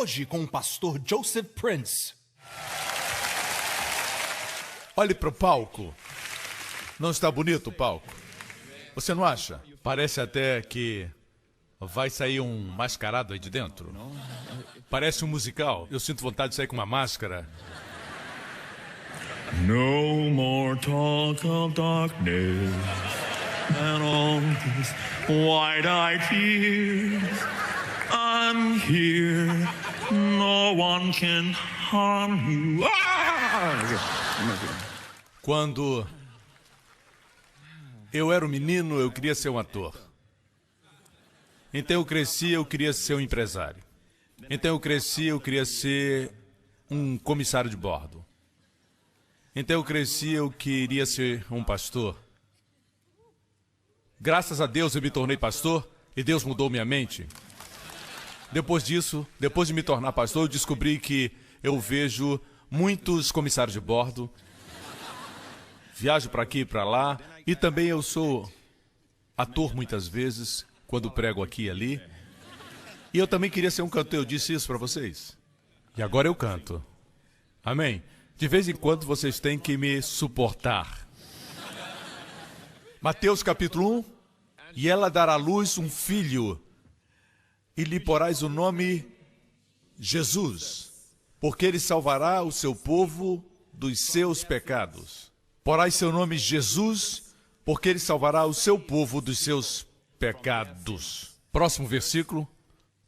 Hoje com o pastor Joseph Prince. Olhe para o palco. Não está bonito o palco? Você não acha? Parece até que vai sair um mascarado aí de dentro. Parece um musical. Eu sinto vontade de sair com uma máscara. No more talk of darkness and all these wide-eyed tears. I'm here, no one can harm you. Quando eu era um menino, eu queria ser um ator. Então eu cresci, eu queria ser um empresário. Então eu cresci, eu queria ser um comissário de bordo. Então eu cresci, eu queria ser um pastor. Graças a Deus eu me tornei pastor e Deus mudou minha mente. Depois disso, depois de me tornar pastor, eu descobri que eu vejo muitos comissários de bordo. Viajo para aqui e para lá. E também eu sou ator muitas vezes, quando prego aqui e ali. E eu também queria ser um cantor, eu disse isso para vocês. E agora eu canto. Amém? De vez em quando vocês têm que me suportar. Mateus capítulo 1. E ela dará à luz um filho, e lhe porás o nome Jesus, porque ele salvará o seu povo dos seus pecados. Porás seu nome Jesus, porque ele salvará o seu povo dos seus pecados. Próximo versículo.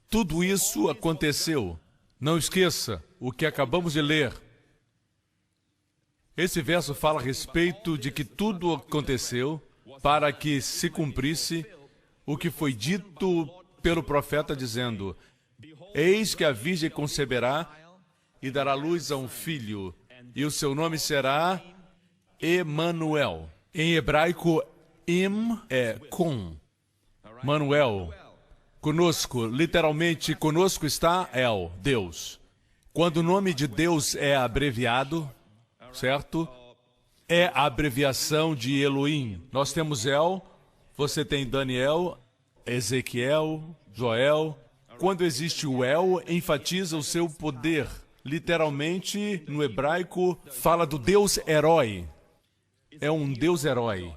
Tudo isso aconteceu. Não esqueça o que acabamos de ler. Esse verso fala a respeito de que tudo aconteceu para que se cumprisse o que foi dito pelo profeta dizendo: eis que a virgem conceberá e dará luz a um filho, e o seu nome será Emanuel. Em hebraico, Im é com. Manuel, conosco, literalmente conosco está El, Deus. Quando o nome de Deus é abreviado, certo? É a abreviação de Elohim. Nós temos El, você tem Daniel, Ezequiel, Joel. Quando existe o El, enfatiza o seu poder. Literalmente, no hebraico, fala do Deus herói. É um Deus herói.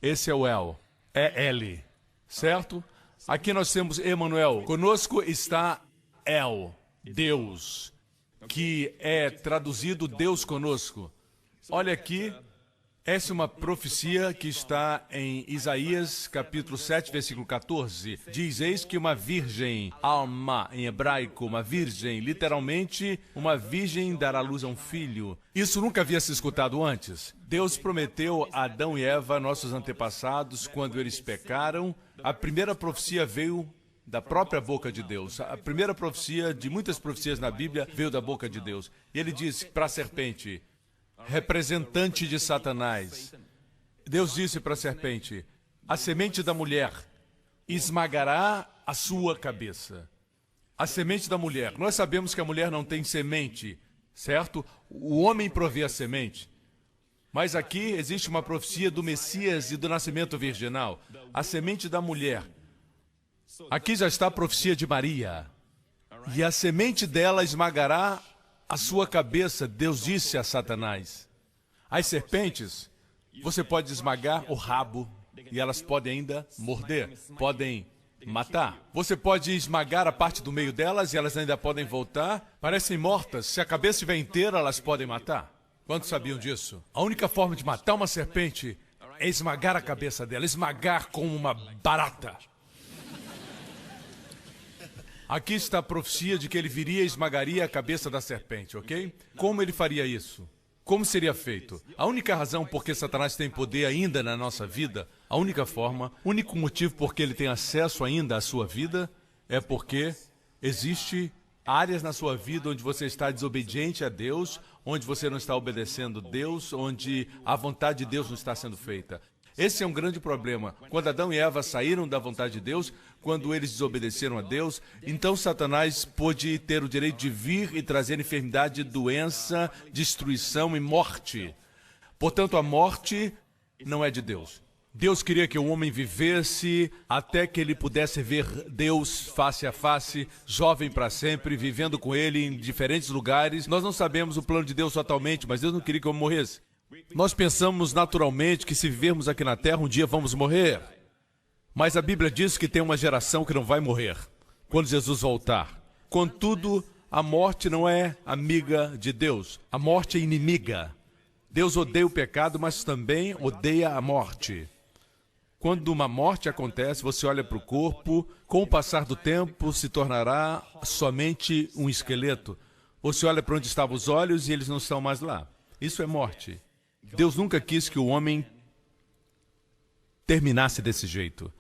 Esse é o El. É Ele. Certo? Aqui nós temos Emanuel. Conosco está El, Deus, que é traduzido Deus conosco. Olha aqui, essa é uma profecia que está em Isaías, capítulo 7, versículo 14. Diz, eis que uma virgem, alma, em hebraico, uma virgem, literalmente, uma virgem dará luz a um filho. Isso nunca havia se escutado antes. Deus prometeu a Adão e Eva, nossos antepassados, quando eles pecaram. A primeira profecia veio da própria boca de Deus. A primeira profecia, de muitas profecias na Bíblia, veio da boca de Deus. E ele disse para a serpente, representante de Satanás, Deus disse para a serpente, a semente da mulher esmagará a sua cabeça. A semente da mulher. Nós sabemos que a mulher não tem semente, certo? O homem provê a semente. Mas aqui existe uma profecia do Messias e do nascimento virginal. A semente da mulher. Aqui já está a profecia de Maria. E a semente dela esmagará a sua cabeça, Deus disse a Satanás. As serpentes, você pode esmagar o rabo e elas podem ainda morder, podem matar. Você pode esmagar a parte do meio delas e elas ainda podem voltar. Parecem mortas, se a cabeça estiver inteira, elas podem matar. Quantos sabiam disso? A única forma de matar uma serpente é esmagar a cabeça dela, esmagar como uma barata. Aqui está a profecia de que ele viria e esmagaria a cabeça da serpente, ok? Como ele faria isso? Como seria feito? A única razão por que Satanás tem poder ainda na nossa vida, a única forma, o único motivo por que ele tem acesso ainda à sua vida, é porque existe áreas na sua vida onde você está desobediente a Deus, onde você não está obedecendo a Deus, onde a vontade de Deus não está sendo feita. Esse é um grande problema. Quando Adão e Eva saíram da vontade de Deus, quando eles desobedeceram a Deus, então Satanás pôde ter o direito de vir e trazer enfermidade, doença, destruição e morte. Portanto, a morte não é de Deus. Deus queria que o homem vivesse até que ele pudesse ver Deus face a face, jovem para sempre, vivendo com Ele em diferentes lugares. Nós não sabemos o plano de Deus totalmente, mas Deus não queria que eu morresse. Nós pensamos naturalmente que se vivermos aqui na Terra, um dia vamos morrer. Mas a Bíblia diz que tem uma geração que não vai morrer quando Jesus voltar. Contudo, a morte não é amiga de Deus. A morte é inimiga. Deus odeia o pecado, mas também odeia a morte. Quando uma morte acontece, você olha para o corpo, com o passar do tempo se tornará somente um esqueleto. Você olha para onde estavam os olhos e eles não estão mais lá. Isso é morte. Deus nunca quis que o homem terminasse desse jeito.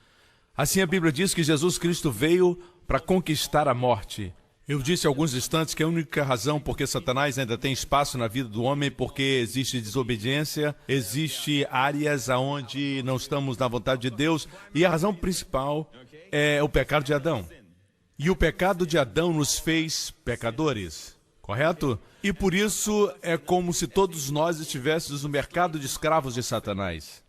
Assim a Bíblia diz que Jesus Cristo veio para conquistar a morte. Eu disse há alguns instantes que a única razão por que Satanás ainda tem espaço na vida do homem é porque existe desobediência, existe áreas onde não estamos na vontade de Deus, e a razão principal é o pecado de Adão. E o pecado de Adão nos fez pecadores, correto? E por isso é como se todos nós estivéssemos no mercado de escravos de Satanás.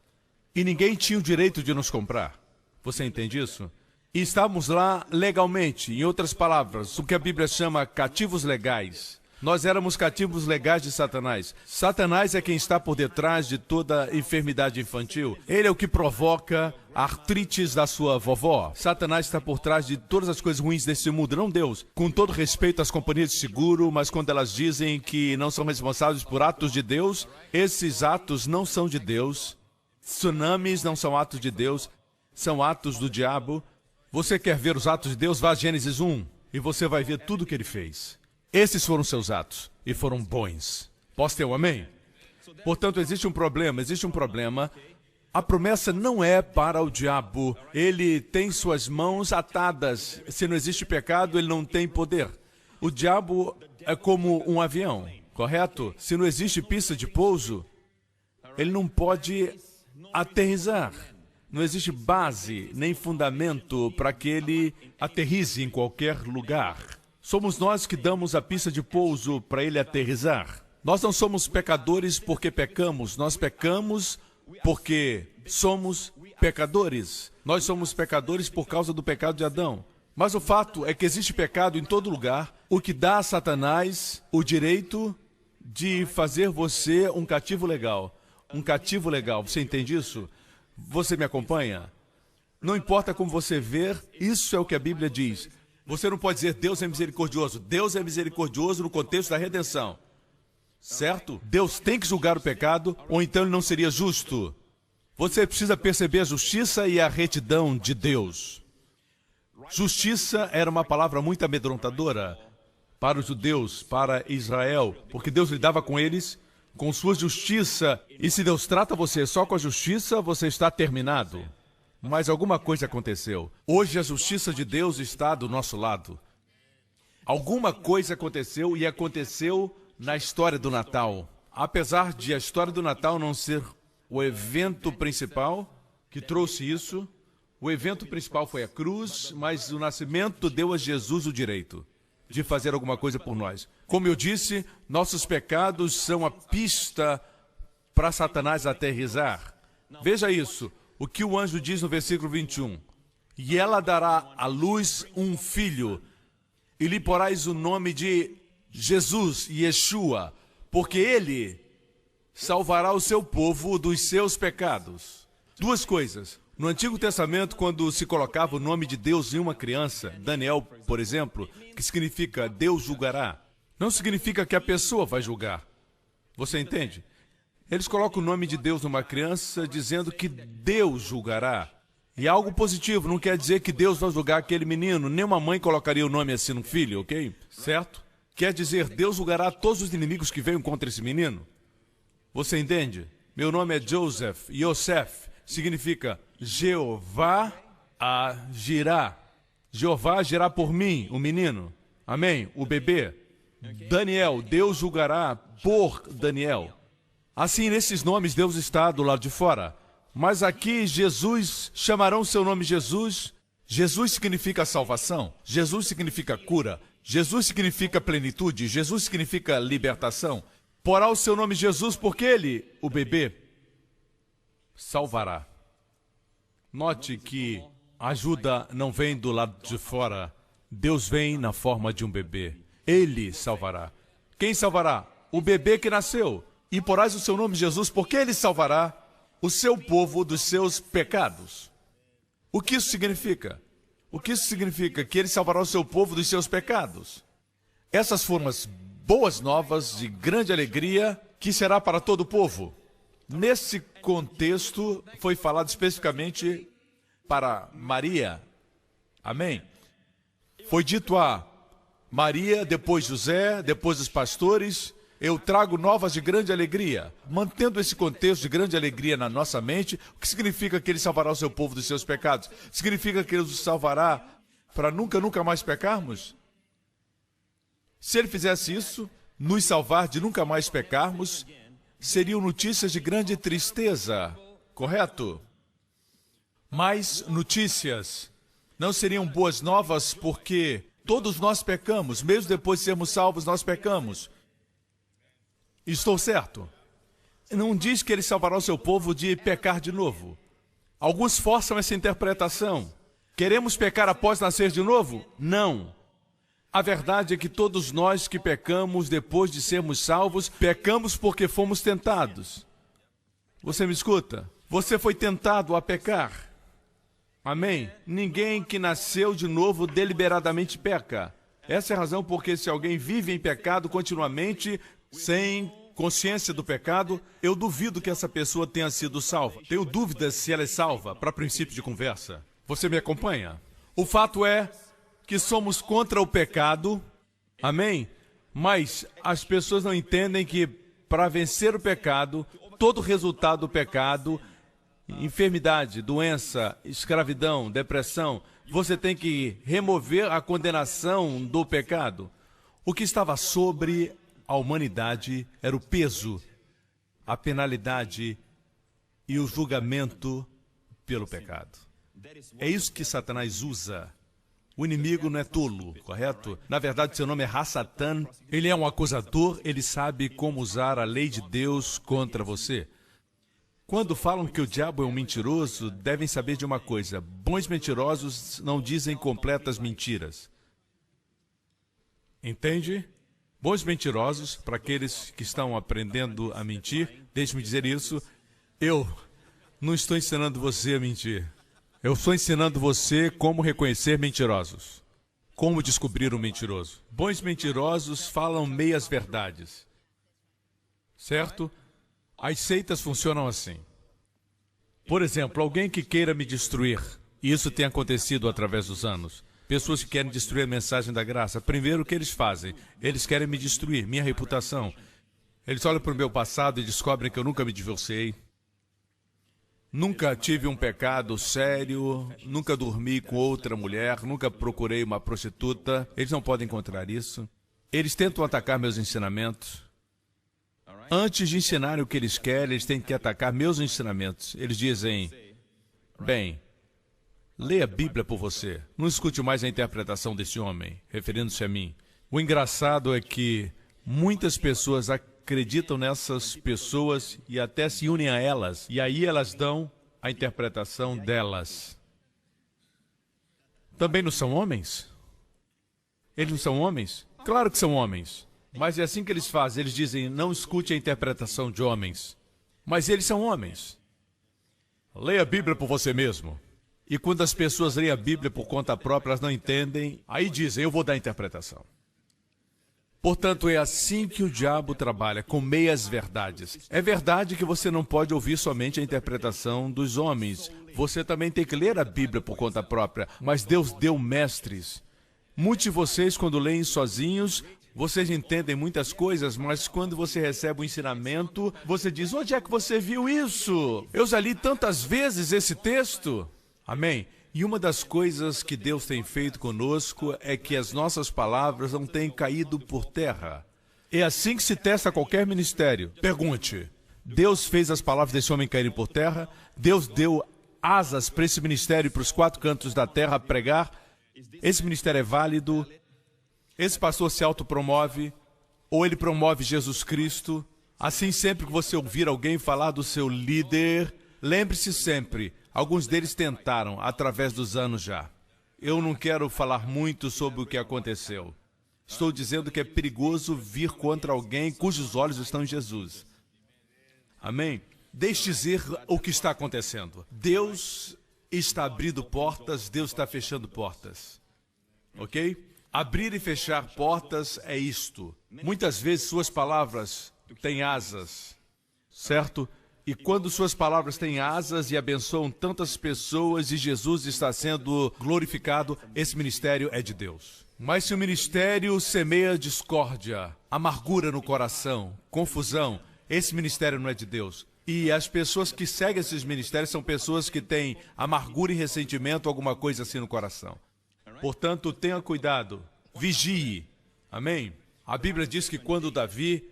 E ninguém tinha o direito de nos comprar. Você entende isso? E estávamos lá legalmente, em outras palavras, o que a Bíblia chama cativos legais. Nós éramos cativos legais de Satanás. Satanás é quem está por detrás de toda enfermidade infantil. Ele é o que provoca a artrites da sua vovó. Satanás está por trás de todas as coisas ruins desse mundo, não Deus. Com todo respeito às companhias de seguro, mas quando elas dizem que não são responsáveis por atos de Deus, esses atos não são de Deus. Tsunamis não são atos de Deus, são atos do diabo. Você quer ver os atos de Deus? Vá a Gênesis 1 e você vai ver tudo o que ele fez. Esses foram seus atos e foram bons. Posso ter um amém? Portanto, existe um problema. A promessa não é para o diabo. Ele tem suas mãos atadas. Se não existe pecado, ele não tem poder. O diabo é como um avião, correto? Se não existe pista de pouso, ele não pode aterrissar. Não existe base nem fundamento para que ele aterrize em qualquer lugar. Somos nós que damos a pista de pouso para ele aterrissar. Nós não somos pecadores porque pecamos. Nós pecamos porque somos pecadores. Nós somos pecadores por causa do pecado de Adão. Mas o fato é que existe pecado em todo lugar, o que dá a Satanás o direito de fazer você um cativo legal. Um cativo legal. Você entende isso? Você me acompanha? Não importa como você ver, isso é o que a Bíblia diz. Você não pode dizer Deus é misericordioso. Deus é misericordioso no contexto da redenção. Certo? Deus tem que julgar o pecado, ou então ele não seria justo. Você precisa perceber a justiça e a retidão de Deus. Justiça era uma palavra muito amedrontadora para os judeus, para Israel, porque Deus lidava com eles com sua justiça, e se Deus trata você só com a justiça, você está terminado. Mas alguma coisa aconteceu. Hoje a justiça de Deus está do nosso lado. Alguma coisa aconteceu e aconteceu na história do Natal. Apesar de a história do Natal não ser o evento principal que trouxe isso, o evento principal foi a cruz, mas o nascimento deu a Jesus o direito de fazer alguma coisa por nós. Como eu disse, nossos pecados são a pista para Satanás aterrissar. Veja isso, o que o anjo diz no versículo 21. E ela dará à luz um filho, e lhe porás o nome de Jesus, Yeshua, porque ele salvará o seu povo dos seus pecados. Duas coisas. No Antigo Testamento, quando se colocava o nome de Deus em uma criança, Daniel, por exemplo, que significa Deus julgará, não significa que a pessoa vai julgar. Você entende? Eles colocam o nome de Deus numa criança dizendo que Deus julgará. E algo positivo, não quer dizer que Deus vai julgar aquele menino. Nenhuma mãe colocaria o nome assim no filho, ok? Certo? Quer dizer, Deus julgará todos os inimigos que venham contra esse menino. Você entende? Meu nome é Joseph. Yosef significa Jeová agirá. Jeová agirá por mim, o menino. Amém? O bebê. Daniel, Deus julgará por Daniel. Assim, nesses nomes, Deus está do lado de fora. Mas aqui, Jesus, chamarão seu nome Jesus. Jesus significa salvação. Jesus significa cura. Jesus significa plenitude. Jesus significa libertação. Porá o seu nome Jesus porque ele, o bebê, salvará. Note que a ajuda não vem do lado de fora. Deus vem na forma de um bebê. Ele salvará. Quem salvará? O bebê que nasceu. E porás o seu nome Jesus, porque ele salvará o seu povo dos seus pecados. O que isso significa? O que isso significa? Que ele salvará o seu povo dos seus pecados. Essas foram as boas novas de grande alegria que será para todo o povo. Nesse contexto, foi falado especificamente para Maria. Amém? Foi dito a Maria, depois José, depois os pastores, eu trago novas de grande alegria. Mantendo esse contexto de grande alegria na nossa mente, o que significa que ele salvará o seu povo dos seus pecados? Significa que ele os salvará para nunca mais pecarmos? Se ele fizesse isso, nos salvar de nunca mais pecarmos, seriam notícias de grande tristeza, correto? Mas notícias não seriam boas novas porque todos nós pecamos, mesmo depois de sermos salvos, nós pecamos. Estou certo? Não diz que ele salvará o seu povo de pecar de novo. Alguns forçam essa interpretação. Queremos pecar após nascer de novo? Não. A verdade é que todos nós que pecamos depois de sermos salvos, pecamos porque fomos tentados. Você me escuta? Você foi tentado a pecar. Amém? Ninguém que nasceu de novo deliberadamente peca. Essa é a razão porque se alguém vive em pecado continuamente, sem consciência do pecado, eu duvido que essa pessoa tenha sido salva. Tenho dúvidas se ela é salva, para princípio de conversa. Você me acompanha? O fato é que somos contra o pecado, amém? Mas as pessoas não entendem que para vencer o pecado, todo o resultado do pecado, enfermidade, doença, escravidão, depressão, você tem que remover a condenação do pecado. O que estava sobre a humanidade era o peso, a penalidade e o julgamento pelo pecado. É isso que Satanás usa. O inimigo não é tolo, correto? Na verdade, seu nome é Ha-Satan. Ele é um acusador, ele sabe como usar a lei de Deus contra você. Quando falam que o diabo é um mentiroso, devem saber de uma coisa. Bons mentirosos não dizem completas mentiras. Entende? Bons mentirosos, para aqueles que estão aprendendo a mentir, deixe-me dizer isso, eu não estou ensinando você a mentir. Eu estou ensinando você como reconhecer mentirosos. Como descobrir um mentiroso. Bons mentirosos falam meias verdades. Certo? As seitas funcionam assim. Por exemplo, alguém que queira me destruir. E isso tem acontecido através dos anos. Pessoas que querem destruir a mensagem da graça. Primeiro, o que eles fazem? Eles querem me destruir, minha reputação. Eles olham para o meu passado e descobrem que eu nunca me divorciei. Nunca tive um pecado sério, nunca dormi com outra mulher, nunca procurei uma prostituta. Eles não podem encontrar isso. Eles tentam atacar meus ensinamentos. Antes de ensinarem o que eles querem, eles têm que atacar meus ensinamentos. Eles dizem, bem, leia a Bíblia por você. Não escute mais a interpretação desse homem, referindo-se a mim. O engraçado é que muitas pessoas acreditam nessas pessoas e até se unem a elas. E aí elas dão a interpretação delas. Também não são homens? Eles não são homens? Claro que são homens. Mas é assim que eles fazem. Eles dizem, não escute a interpretação de homens. Mas eles são homens. Leia a Bíblia por você mesmo. E quando as pessoas leem a Bíblia por conta própria, elas não entendem. Aí dizem, eu vou dar a interpretação. Portanto, é assim que o diabo trabalha, com meias verdades. É verdade que você não pode ouvir somente a interpretação dos homens. Você também tem que ler a Bíblia por conta própria. Mas Deus deu mestres. Muitos de vocês, quando leem sozinhos, vocês entendem muitas coisas, mas quando você recebe um ensinamento, você diz, onde é que você viu isso? Eu já li tantas vezes esse texto. Amém? E uma das coisas que Deus tem feito conosco é que as nossas palavras não têm caído por terra. É assim que se testa qualquer ministério. Pergunte, Deus fez as palavras desse homem caírem por terra? Deus deu asas para esse ministério e para os 4 cantos da terra pregar? Esse ministério é válido? Esse pastor se autopromove? Ou ele promove Jesus Cristo? Assim, sempre que você ouvir alguém falar do seu líder, lembre-se sempre, Alguns deles tentaram, através dos anos já. Eu não quero falar muito sobre o que aconteceu. Estou dizendo que é perigoso vir contra alguém cujos olhos estão em Jesus. Amém? Deixe dizer o que está acontecendo. Deus está abrindo portas, Deus está fechando portas. Ok? Abrir e fechar portas é isto. Muitas vezes suas palavras têm asas, certo? E quando suas palavras têm asas e abençoam tantas pessoas e Jesus está sendo glorificado, esse ministério é de Deus. Mas se o ministério semeia discórdia, amargura no coração, confusão, esse ministério não é de Deus. E as pessoas que seguem esses ministérios são pessoas que têm amargura e ressentimento, alguma coisa assim no coração. Portanto, tenha cuidado, vigie. Amém? A Bíblia diz que quando Davi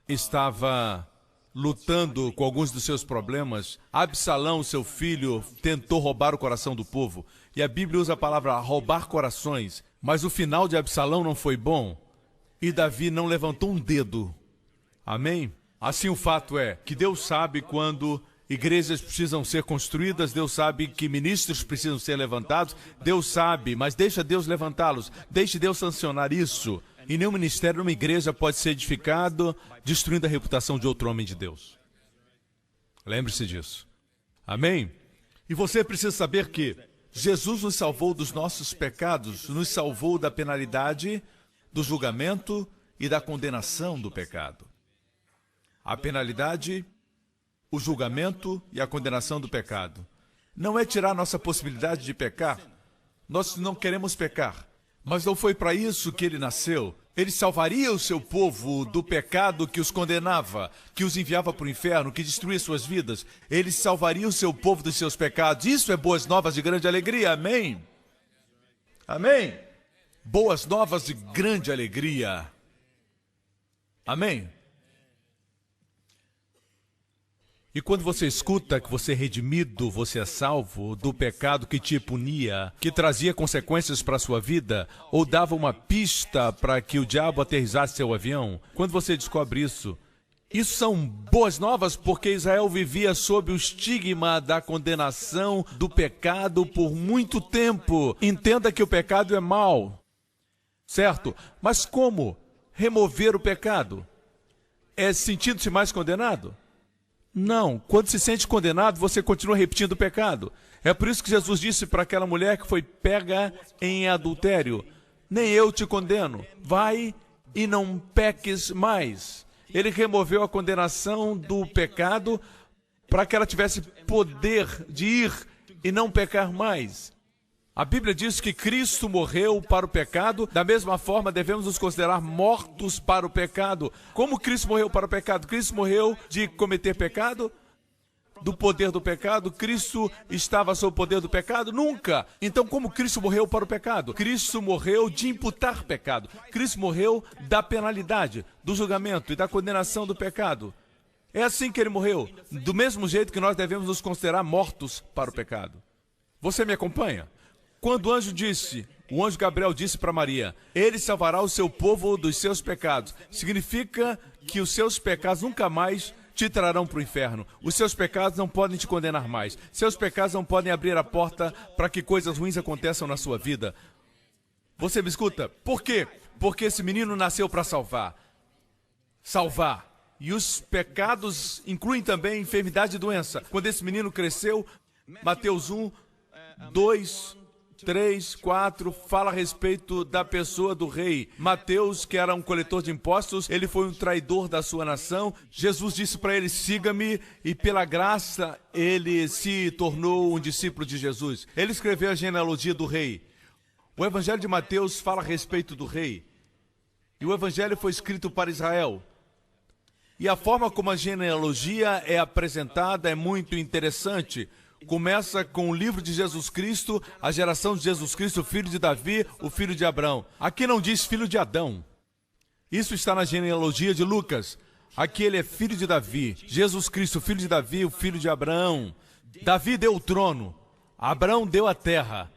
estava lutando com alguns dos seus problemas, Absalão, seu filho, tentou roubar o coração do povo. E a Bíblia usa a palavra roubar corações. Mas o final de Absalão não foi bom. E Davi não levantou um dedo. Amém? Assim, o fato é que Deus sabe quando igrejas precisam ser construídas, Deus sabe que ministros precisam ser levantados, Deus sabe, mas deixa Deus levantá-los, deixe Deus sancionar isso. E nenhum ministério, numa igreja pode ser edificado destruindo a reputação de outro homem de Deus. Lembre-se disso. Amém? E você precisa saber que Jesus nos salvou dos nossos pecados, nos salvou da penalidade, do julgamento e da condenação do pecado. A penalidade, o julgamento e a condenação do pecado. Não é tirar nossa possibilidade de pecar. Nós não queremos pecar. Mas não foi para isso que ele nasceu. Ele salvaria o seu povo do pecado que os condenava, que os enviava para o inferno, que destruía suas vidas. Ele salvaria o seu povo dos seus pecados. Isso é boas novas de grande alegria. Amém? Amém? Boas novas de grande alegria. Amém? E quando você escuta que você é redimido, você é salvo do pecado que te punia, que trazia consequências para a sua vida, ou dava uma pista para que o diabo aterrissasse seu avião, quando você descobre isso, isso são boas novas porque Israel vivia sob o estigma da condenação do pecado por muito tempo. Entenda que o pecado é mau, certo? Mas como remover o pecado? É sentindo-se mais condenado? Não, quando se sente condenado, você continua repetindo o pecado. É por isso que Jesus disse para aquela mulher que foi pega em adultério: nem eu te condeno, vai e não peques mais. Ele removeu a condenação do pecado para que ela tivesse poder de ir e não pecar mais. A Bíblia diz que Cristo morreu para o pecado, da mesma forma devemos nos considerar mortos para o pecado. Como Cristo morreu para o pecado? Cristo morreu de cometer pecado? Do poder do pecado? Cristo estava sob o poder do pecado? Nunca! Então como Cristo morreu para o pecado? Cristo morreu de imputar pecado. Cristo morreu da penalidade, do julgamento e da condenação do pecado. É assim que ele morreu, do mesmo jeito que nós devemos nos considerar mortos para o pecado. Você me acompanha? Quando o anjo Gabriel disse para Maria: ele salvará o seu povo dos seus pecados, significa que os seus pecados nunca mais te trarão para o inferno. Os seus pecados não podem te condenar mais. Seus pecados não podem abrir a porta para que coisas ruins aconteçam na sua vida. Você me escuta? Por quê? Porque esse menino nasceu para salvar. Salvar. E os pecados incluem também enfermidade e doença. Quando esse menino cresceu, Mateus 1, 2... 3, 4, fala a respeito da pessoa do rei. Mateus, que era um coletor de impostos, ele foi um traidor da sua nação. Jesus disse para ele: siga-me, e pela graça ele se tornou um discípulo de Jesus. Ele escreveu a genealogia do rei. O Evangelho de Mateus fala a respeito do rei. E o Evangelho foi escrito para Israel. E a forma como a genealogia é apresentada é muito interessante. Começa com o livro de Jesus Cristo, a geração de Jesus Cristo, o filho de Davi, o filho de Abraão. Aqui não diz filho de Adão. Isso está na genealogia de Lucas. Aqui ele é filho de Davi. Jesus Cristo, filho de Davi, o filho de Abraão. Davi deu o trono. Abraão deu a terra.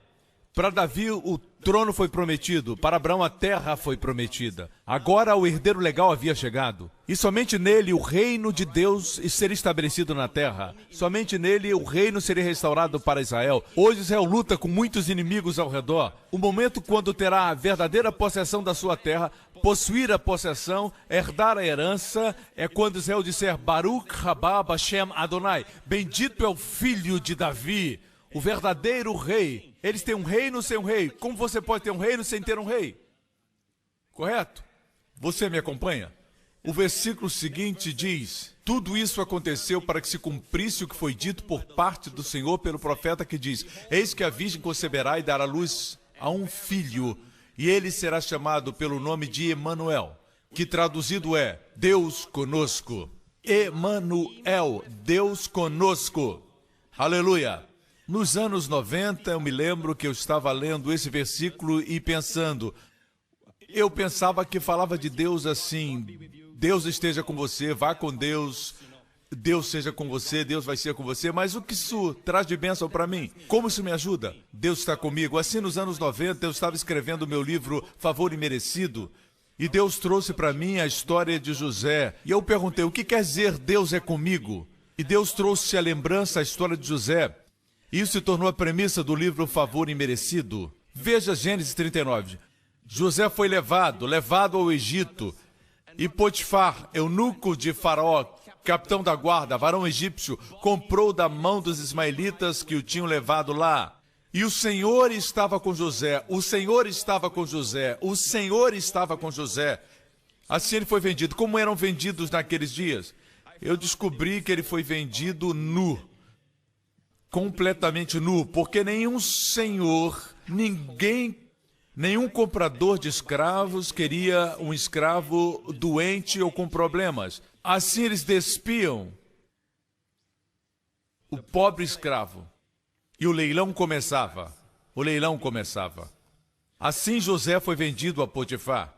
Para Davi, o trono foi prometido, para Abraão a terra foi prometida. Agora o herdeiro legal havia chegado. E somente nele o reino de Deus seria estabelecido na terra. Somente nele o reino seria restaurado para Israel. Hoje Israel luta com muitos inimigos ao redor. O momento quando terá a verdadeira possessão da sua terra, possuir a possessão, herdar a herança, é quando Israel disser Baruch Haba Hashem Adonai. Bendito é o filho de Davi, o verdadeiro rei. Eles têm um reino sem um rei. Como você pode ter um reino sem ter um rei? Correto? Você me acompanha? O versículo seguinte diz: tudo isso aconteceu para que se cumprisse o que foi dito por parte do Senhor pelo profeta que diz: eis que a virgem conceberá e dará luz a um filho, e ele será chamado pelo nome de Emanuel, que traduzido é Deus conosco. Emanuel, Deus conosco. Aleluia! Nos anos 90, eu me lembro que eu estava lendo esse versículo e pensando, eu pensava que falava de Deus assim: Deus esteja com você, vá com Deus, Deus seja com você, Deus vai ser com você. Mas o que isso traz de bênção para mim? Como isso me ajuda? Deus está comigo. Assim, nos anos 90, eu estava escrevendo o meu livro Favor Imerecido, e Deus trouxe para mim a história de José. E eu perguntei, o que quer dizer Deus é comigo? E Deus trouxe a lembrança, a história de José. Isso se tornou a premissa do livro Favor Imerecido. Veja Gênesis 39. José foi levado ao Egito, e Potifar, eunuco de Faraó, capitão da guarda, varão egípcio, comprou da mão dos ismaelitas que o tinham levado lá. E o Senhor estava com José, o Senhor estava com José, o Senhor estava com José. Assim ele foi vendido. Como eram vendidos naqueles dias? Eu descobri que ele foi vendido nu. Completamente nu, porque nenhum senhor, nenhum comprador de escravos queria um escravo doente ou com problemas. Assim eles despiam o pobre escravo. E o leilão começava. Assim José foi vendido a Potifar.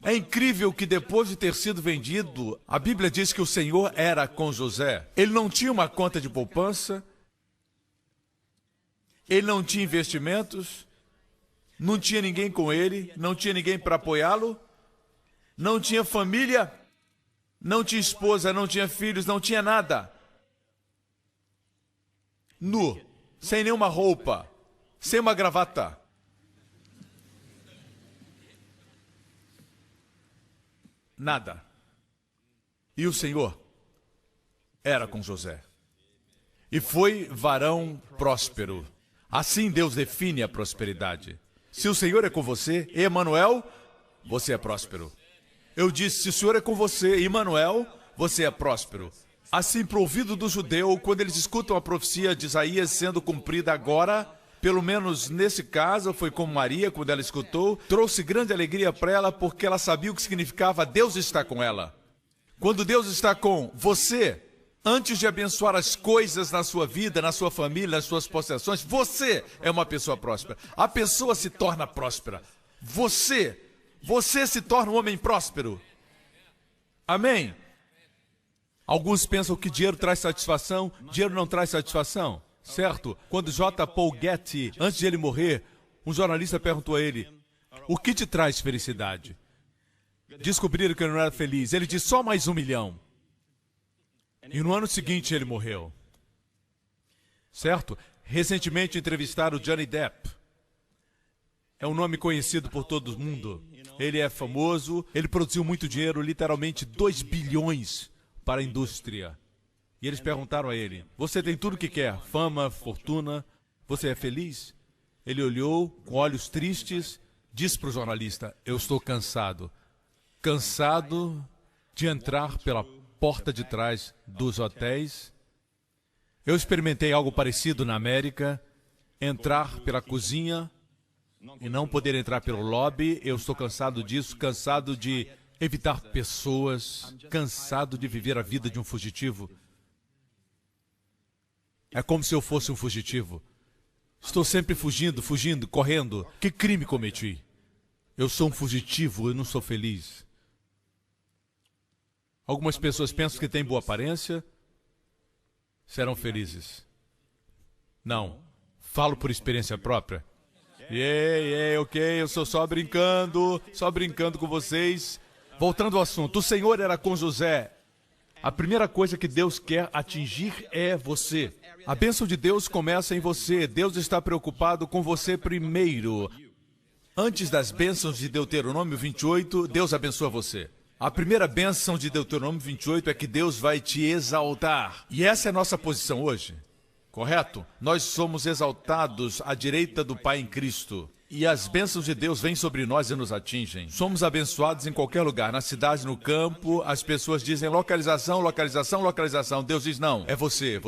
É incrível que depois de ter sido vendido, a Bíblia diz que o Senhor era com José. Ele não tinha uma conta de poupança, ele não tinha investimentos, não tinha ninguém com ele, não tinha ninguém para apoiá-lo, não tinha família, não tinha esposa, não tinha filhos, não tinha nada. Nu, sem nenhuma roupa, sem uma gravata. Nada. E o Senhor era com José. E foi varão próspero. Assim Deus define a prosperidade. Se o Senhor é com você, Emanuel, você é próspero. Eu disse, se o Senhor é com você, Emanuel, você é próspero. Assim, para o ouvido do judeu, quando eles escutam a profecia de Isaías sendo cumprida agora, pelo menos nesse caso, foi como Maria, quando ela escutou, trouxe grande alegria para ela, porque ela sabia o que significava Deus está com ela. Quando Deus está com você, antes de abençoar as coisas na sua vida, na sua família, nas suas possessões, você é uma pessoa próspera. A pessoa se torna próspera. Você se torna um homem próspero. Amém? Alguns pensam que dinheiro traz satisfação. Dinheiro não traz satisfação, certo? Quando J. Paul Getty, antes de ele morrer, um jornalista perguntou a ele, o que te traz felicidade? Descobriram que ele não era feliz. Ele disse, só mais 1 milhão. E no ano seguinte ele morreu. Certo? Recentemente entrevistaram o Johnny Depp. É um nome conhecido por todo mundo. Ele é famoso, ele produziu muito dinheiro, literalmente 2 bilhões para a indústria. E eles perguntaram a ele, você tem tudo o que quer, fama, fortuna, você é feliz? Ele olhou com olhos tristes, disse para o jornalista, eu estou cansado. Cansado de entrar pela porta de trás dos hotéis. Eu experimentei algo parecido na América, entrar pela cozinha e não poder entrar pelo lobby. Eu estou cansado disso, cansado de evitar pessoas, cansado de viver a vida de um fugitivo. É como se eu fosse um fugitivo. Estou sempre fugindo, correndo. Que crime cometi? Eu sou um fugitivo, eu não sou feliz. Algumas pessoas pensam que têm boa aparência, serão felizes. Não. Falo por experiência própria. Ok, eu estou só brincando com vocês. Voltando ao assunto, o Senhor era com José. A primeira coisa que Deus quer atingir é você. A bênção de Deus começa em você. Deus está preocupado com você primeiro. Antes das bênçãos de Deuteronômio 28, Deus abençoa você. A primeira bênção de Deuteronômio 28 é que Deus vai te exaltar. E essa é a nossa posição hoje. Correto? Nós somos exaltados à direita do Pai em Cristo. E as bênçãos de Deus vêm sobre nós e nos atingem. Somos abençoados em qualquer lugar, na cidade, no campo. As pessoas dizem localização, localização, localização. Deus diz não, é você.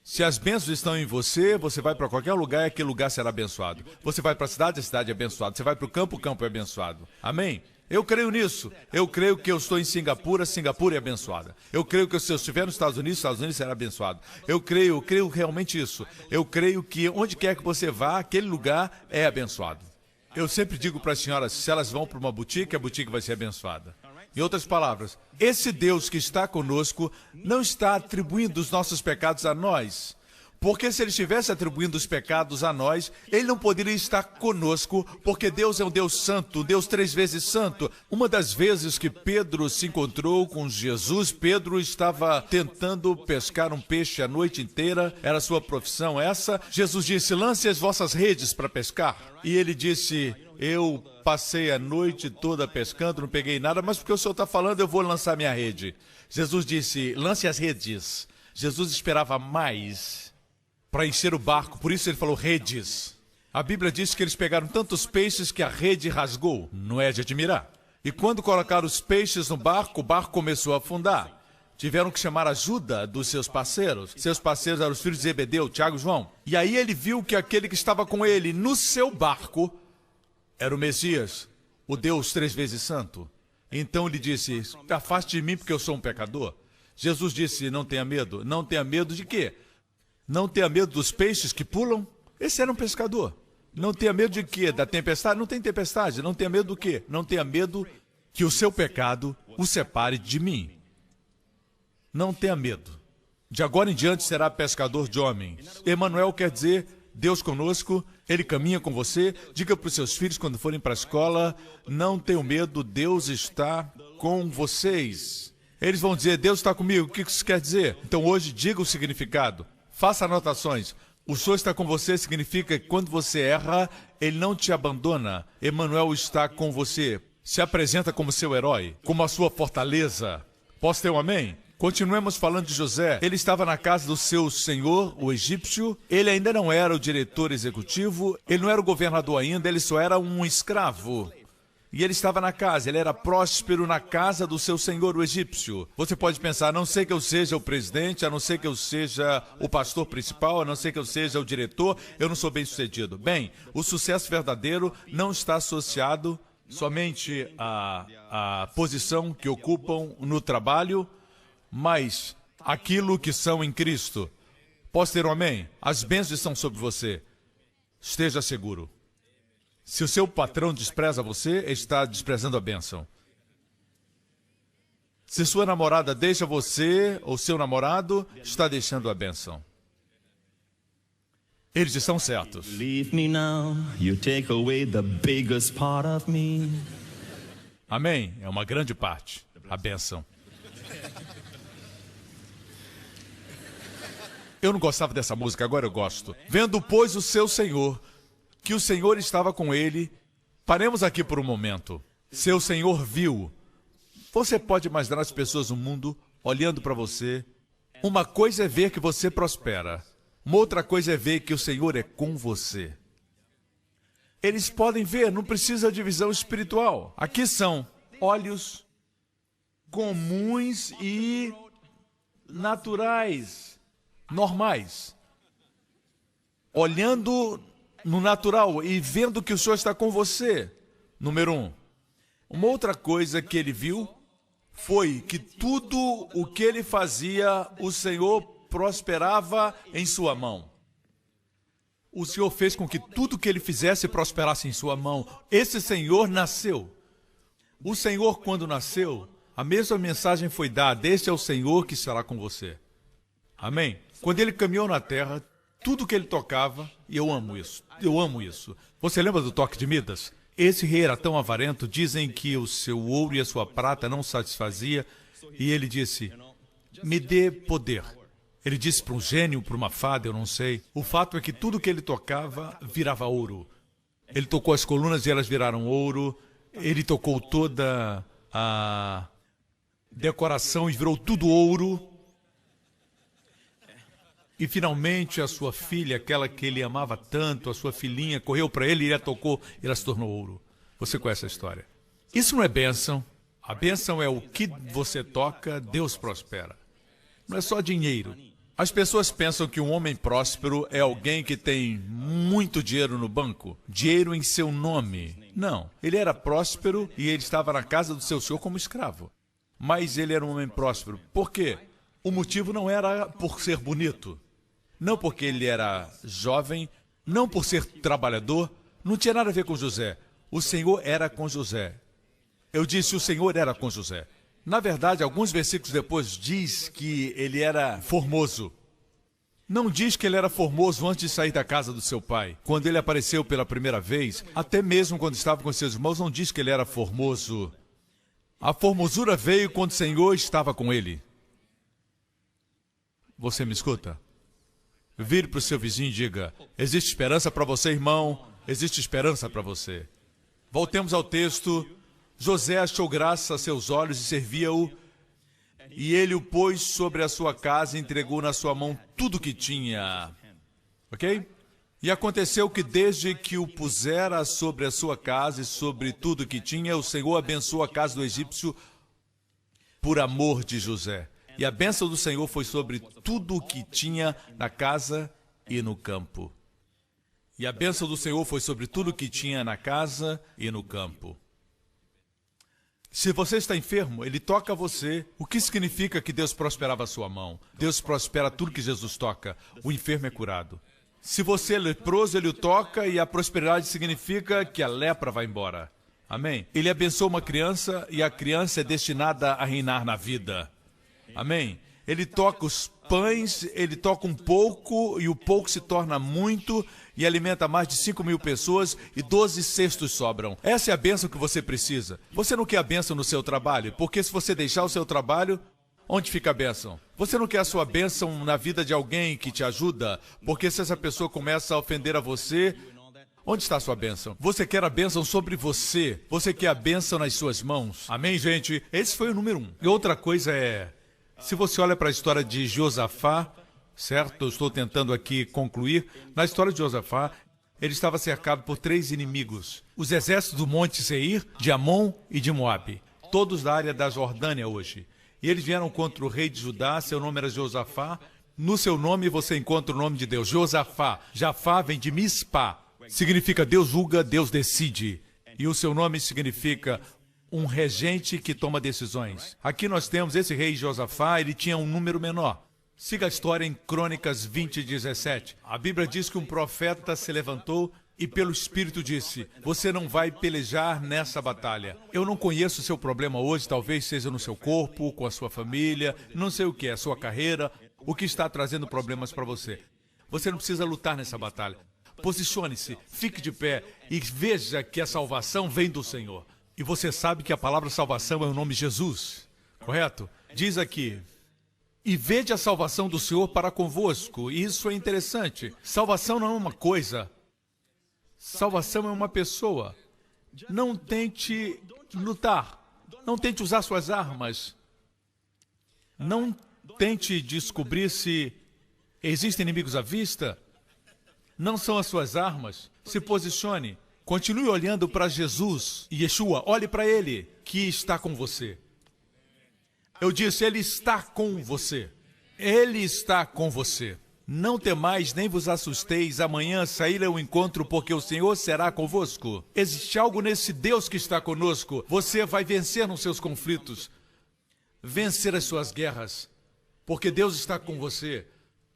Se as bênçãos estão em você, você vai para qualquer lugar e aquele lugar será abençoado. Você vai para a cidade é abençoado. Você vai para o campo é abençoado. Amém? Eu creio nisso. Eu creio que eu estou em Singapura é abençoada. Eu creio que se eu estiver nos Estados Unidos será abençoado. Eu creio realmente isso. Eu creio que onde quer que você vá, aquele lugar é abençoado. Eu sempre digo para as senhoras, se elas vão para uma boutique, a boutique vai ser abençoada. Em outras palavras, esse Deus que está conosco não está atribuindo os nossos pecados a nós. Porque se ele estivesse atribuindo os pecados a nós, ele não poderia estar conosco, porque Deus é um Deus santo, um Deus 3 vezes santo. Uma das vezes que Pedro se encontrou com Jesus, Pedro estava tentando pescar um peixe a noite inteira, era sua profissão essa. Jesus disse, lance as vossas redes para pescar. E ele disse, eu passei a noite toda pescando, não peguei nada, mas porque o Senhor está falando, eu vou lançar minha rede. Jesus disse, lance as redes. Jesus esperava mais para encher o barco, por isso ele falou redes. A Bíblia diz que eles pegaram tantos peixes que a rede rasgou. Não é de admirar. E quando colocaram os peixes no barco, o barco começou a afundar. Tiveram que chamar ajuda dos seus parceiros. Seus parceiros eram os filhos de Zebedeu, Tiago e João. E aí ele viu que aquele que estava com ele no seu barco era o Messias, o Deus 3 vezes santo. Então ele disse, afaste de mim porque eu sou um pecador. Jesus disse, não tenha medo. Não tenha medo de quê? Não tenha medo dos peixes que pulam? Esse era um pescador. Não tenha medo de quê? Da tempestade? Não tem tempestade. Não tenha medo do quê? Não tenha medo que o seu pecado o separe de mim. Não tenha medo. De agora em diante será pescador de homens. Emanuel quer dizer Deus conosco, Ele caminha com você. Diga para os seus filhos quando forem para a escola, não tenham medo, Deus está com vocês. Eles vão dizer, Deus está comigo. O que isso quer dizer? Então hoje diga o significado. Faça anotações. O Senhor está com você significa que quando você erra, Ele não te abandona. Emanuel está com você. Se apresenta como seu herói, como a sua fortaleza. Posso ter um amém? Continuemos falando de José. Ele estava na casa do seu senhor, o egípcio. Ele ainda não era o diretor executivo. Ele não era o governador ainda. Ele só era um escravo. E ele estava na casa, ele era próspero na casa do seu senhor, o egípcio. Você pode pensar, a não ser que eu seja o presidente, a não ser que eu seja o pastor principal, a não ser que eu seja o diretor, eu não sou bem sucedido. Bem, o sucesso verdadeiro não está associado somente à posição que ocupam no trabalho, mas aquilo que são em Cristo. Posso ter um amém? As bênçãos estão sobre você. Esteja seguro. Se o seu patrão despreza você, está desprezando a bênção. Se sua namorada deixa você, ou seu namorado, está deixando a bênção. Eles estão certos. Leave me now, you take away the biggest part of me. Amém? É uma grande parte, a bênção. Eu não gostava dessa música, agora eu gosto. Vendo, pois, o seu Senhor, que o Senhor estava com ele. Paremos aqui por um momento. Seu Senhor viu. Você pode imaginar as pessoas no mundo olhando para você. Uma coisa é ver que você prospera. Uma outra coisa é ver que o Senhor é com você. Eles podem ver, não precisa de visão espiritual. Aqui são olhos comuns e naturais, normais. Olhando no natural e vendo que o Senhor está com você. Número 1. Uma outra coisa que ele viu foi que tudo o que ele fazia, o Senhor prosperava em sua mão. O Senhor fez com que tudo que ele fizesse prosperasse em sua mão. Esse Senhor nasceu. O Senhor, quando nasceu, a mesma mensagem foi dada: este é o Senhor que estará com você. Amém? Quando ele caminhou na terra, Tudo que ele tocava, e eu amo isso. Você lembra do toque de Midas? Esse rei era tão avarento, dizem que o seu ouro e a sua prata não satisfazia, e ele disse, me dê poder. Ele disse para um gênio, para uma fada, eu não sei. O fato é que tudo que ele tocava virava ouro. Ele tocou as colunas e elas viraram ouro. Ele tocou toda a decoração e virou tudo ouro. E finalmente a sua filha, aquela que ele amava tanto, a sua filhinha, correu para ele e a tocou e ela se tornou ouro. Você conhece a história. Isso não é bênção. A bênção é o que você toca, Deus prospera. Não é só dinheiro. As pessoas pensam que um homem próspero é alguém que tem muito dinheiro no banco, dinheiro em seu nome. Não, ele era próspero e ele estava na casa do seu senhor como escravo. Mas ele era um homem próspero. Por quê? O motivo não era por ser bonito. Não porque ele era jovem, não por ser trabalhador, não tinha nada a ver com José. O Senhor era com José. Eu disse, o Senhor era com José. Na verdade, alguns versículos depois diz que ele era formoso. Não diz que ele era formoso antes de sair da casa do seu pai. Quando ele apareceu pela primeira vez, até mesmo quando estava com seus irmãos, não diz que ele era formoso. A formosura veio quando o Senhor estava com ele. Você me escuta? Vire para o seu vizinho e diga, existe esperança para você, irmão? Existe esperança para você. Voltemos ao texto. José achou graça a seus olhos e servia-o, e ele o pôs sobre a sua casa e entregou na sua mão tudo o que tinha. Ok? E aconteceu que desde que o pusera sobre a sua casa e sobre tudo o que tinha, o Senhor abençoou a casa do egípcio por amor de José. E a bênção do Senhor foi sobre tudo o que tinha na casa e no campo. E a bênção do Senhor foi sobre tudo o que tinha na casa e no campo. Se você está enfermo, ele toca você. O que significa que Deus prosperava a sua mão? Deus prospera tudo que Jesus toca. O enfermo é curado. Se você é leproso, ele o toca e a prosperidade significa que a lepra vai embora. Amém? Ele abençoa uma criança e a criança é destinada a reinar na vida. Amém? Ele toca os pães, ele toca um pouco e o pouco se torna muito e alimenta mais de 5.000 pessoas e 12 cestos sobram. Essa é a bênção que você precisa. Você não quer a bênção no seu trabalho, porque se você deixar o seu trabalho, onde fica a bênção? Você não quer a sua bênção na vida de alguém que te ajuda, porque se essa pessoa começa a ofender a você, onde está a sua bênção? Você quer a bênção sobre você, você quer a bênção nas suas mãos. Amém, gente? Esse foi o número 1. E outra coisa é, se você olha para a história de Josafá, certo? Eu estou tentando aqui concluir. Na história de Josafá, ele estava cercado por 3 inimigos. Os exércitos do Monte Seir, de Amon e de Moabe. Todos da área da Jordânia hoje. E eles vieram contra o rei de Judá, seu nome era Josafá. No seu nome você encontra o nome de Deus, Josafá. Jafá vem de Mispá. Significa Deus julga, Deus decide. E o seu nome significa um regente que toma decisões. Aqui nós temos esse rei Josafá, ele tinha um número menor. Siga a história em Crônicas 20:17. A Bíblia diz que um profeta se levantou e pelo Espírito disse, você não vai pelejar nessa batalha. Eu não conheço o seu problema hoje, talvez seja no seu corpo, com a sua família, não sei o que é, a sua carreira, o que está trazendo problemas para você. Você não precisa lutar nessa batalha. Posicione-se, fique de pé e veja que a salvação vem do Senhor. E você sabe que a palavra salvação é o nome Jesus, correto? Diz aqui, e vede a salvação do Senhor para convosco. Isso é interessante. Salvação não é uma coisa. Salvação é uma pessoa. Não tente lutar. Não tente usar suas armas. Não tente descobrir se existem inimigos à vista. Não são as suas armas. Se posicione. Continue olhando para Jesus e Yeshua. Olhe para Ele, que está com você. Eu disse, Ele está com você. Ele está com você. Não temais, nem vos assusteis. Amanhã sair ao encontro, porque o Senhor será convosco. Existe algo nesse Deus que está conosco. Você vai vencer nos seus conflitos. Vencer as suas guerras. Porque Deus está com você.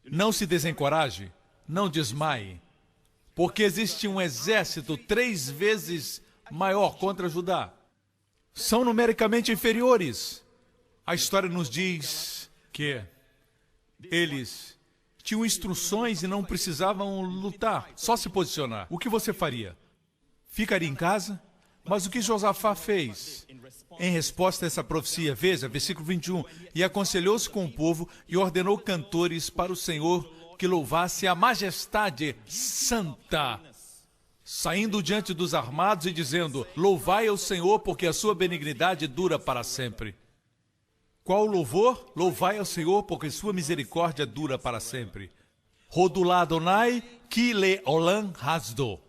Não se desencoraje. Não desmaie. Porque existe um exército 3 vezes maior contra Judá. São numericamente inferiores. A história nos diz que eles tinham instruções e não precisavam lutar, só se posicionar. O que você faria? Ficaria em casa? Mas o que Josafá fez? Em resposta a essa profecia, veja, versículo 21, e aconselhou-se com o povo e ordenou cantores para o Senhor que louvasse a majestade santa, saindo diante dos armados e dizendo, louvai ao Senhor porque a sua benignidade dura para sempre. Qual louvor? Louvai ao Senhor porque sua misericórdia dura para sempre. Rodulá Adonai ki leolam hasdo.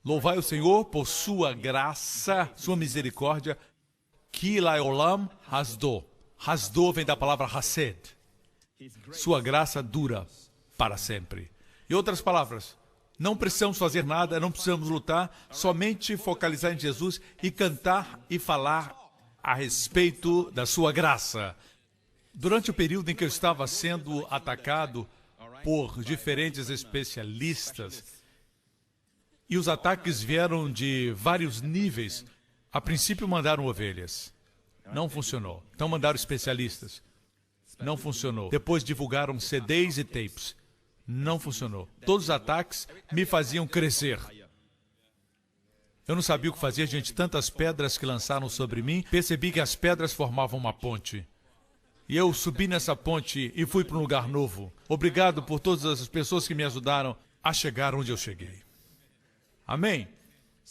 Louvai o Senhor por sua graça, sua misericórdia, ki leolam hasdo. Hasdo vem da palavra hased. Sua graça dura para sempre. Em outras palavras, não precisamos fazer nada, não precisamos lutar, somente focalizar em Jesus e cantar e falar a respeito da sua graça. Durante o período em que eu estava sendo atacado por diferentes especialistas, e os ataques vieram de vários níveis, a princípio mandaram ovelhas. Não funcionou. Então mandaram especialistas. Não funcionou. Depois divulgaram CDs e tapes. Não funcionou. Todos os ataques me faziam crescer. Eu não sabia o que fazer diante de tantas pedras que lançaram sobre mim. Percebi que as pedras formavam uma ponte. E eu subi nessa ponte e fui para um lugar novo. Obrigado por todas as pessoas que me ajudaram a chegar onde eu cheguei. Amém?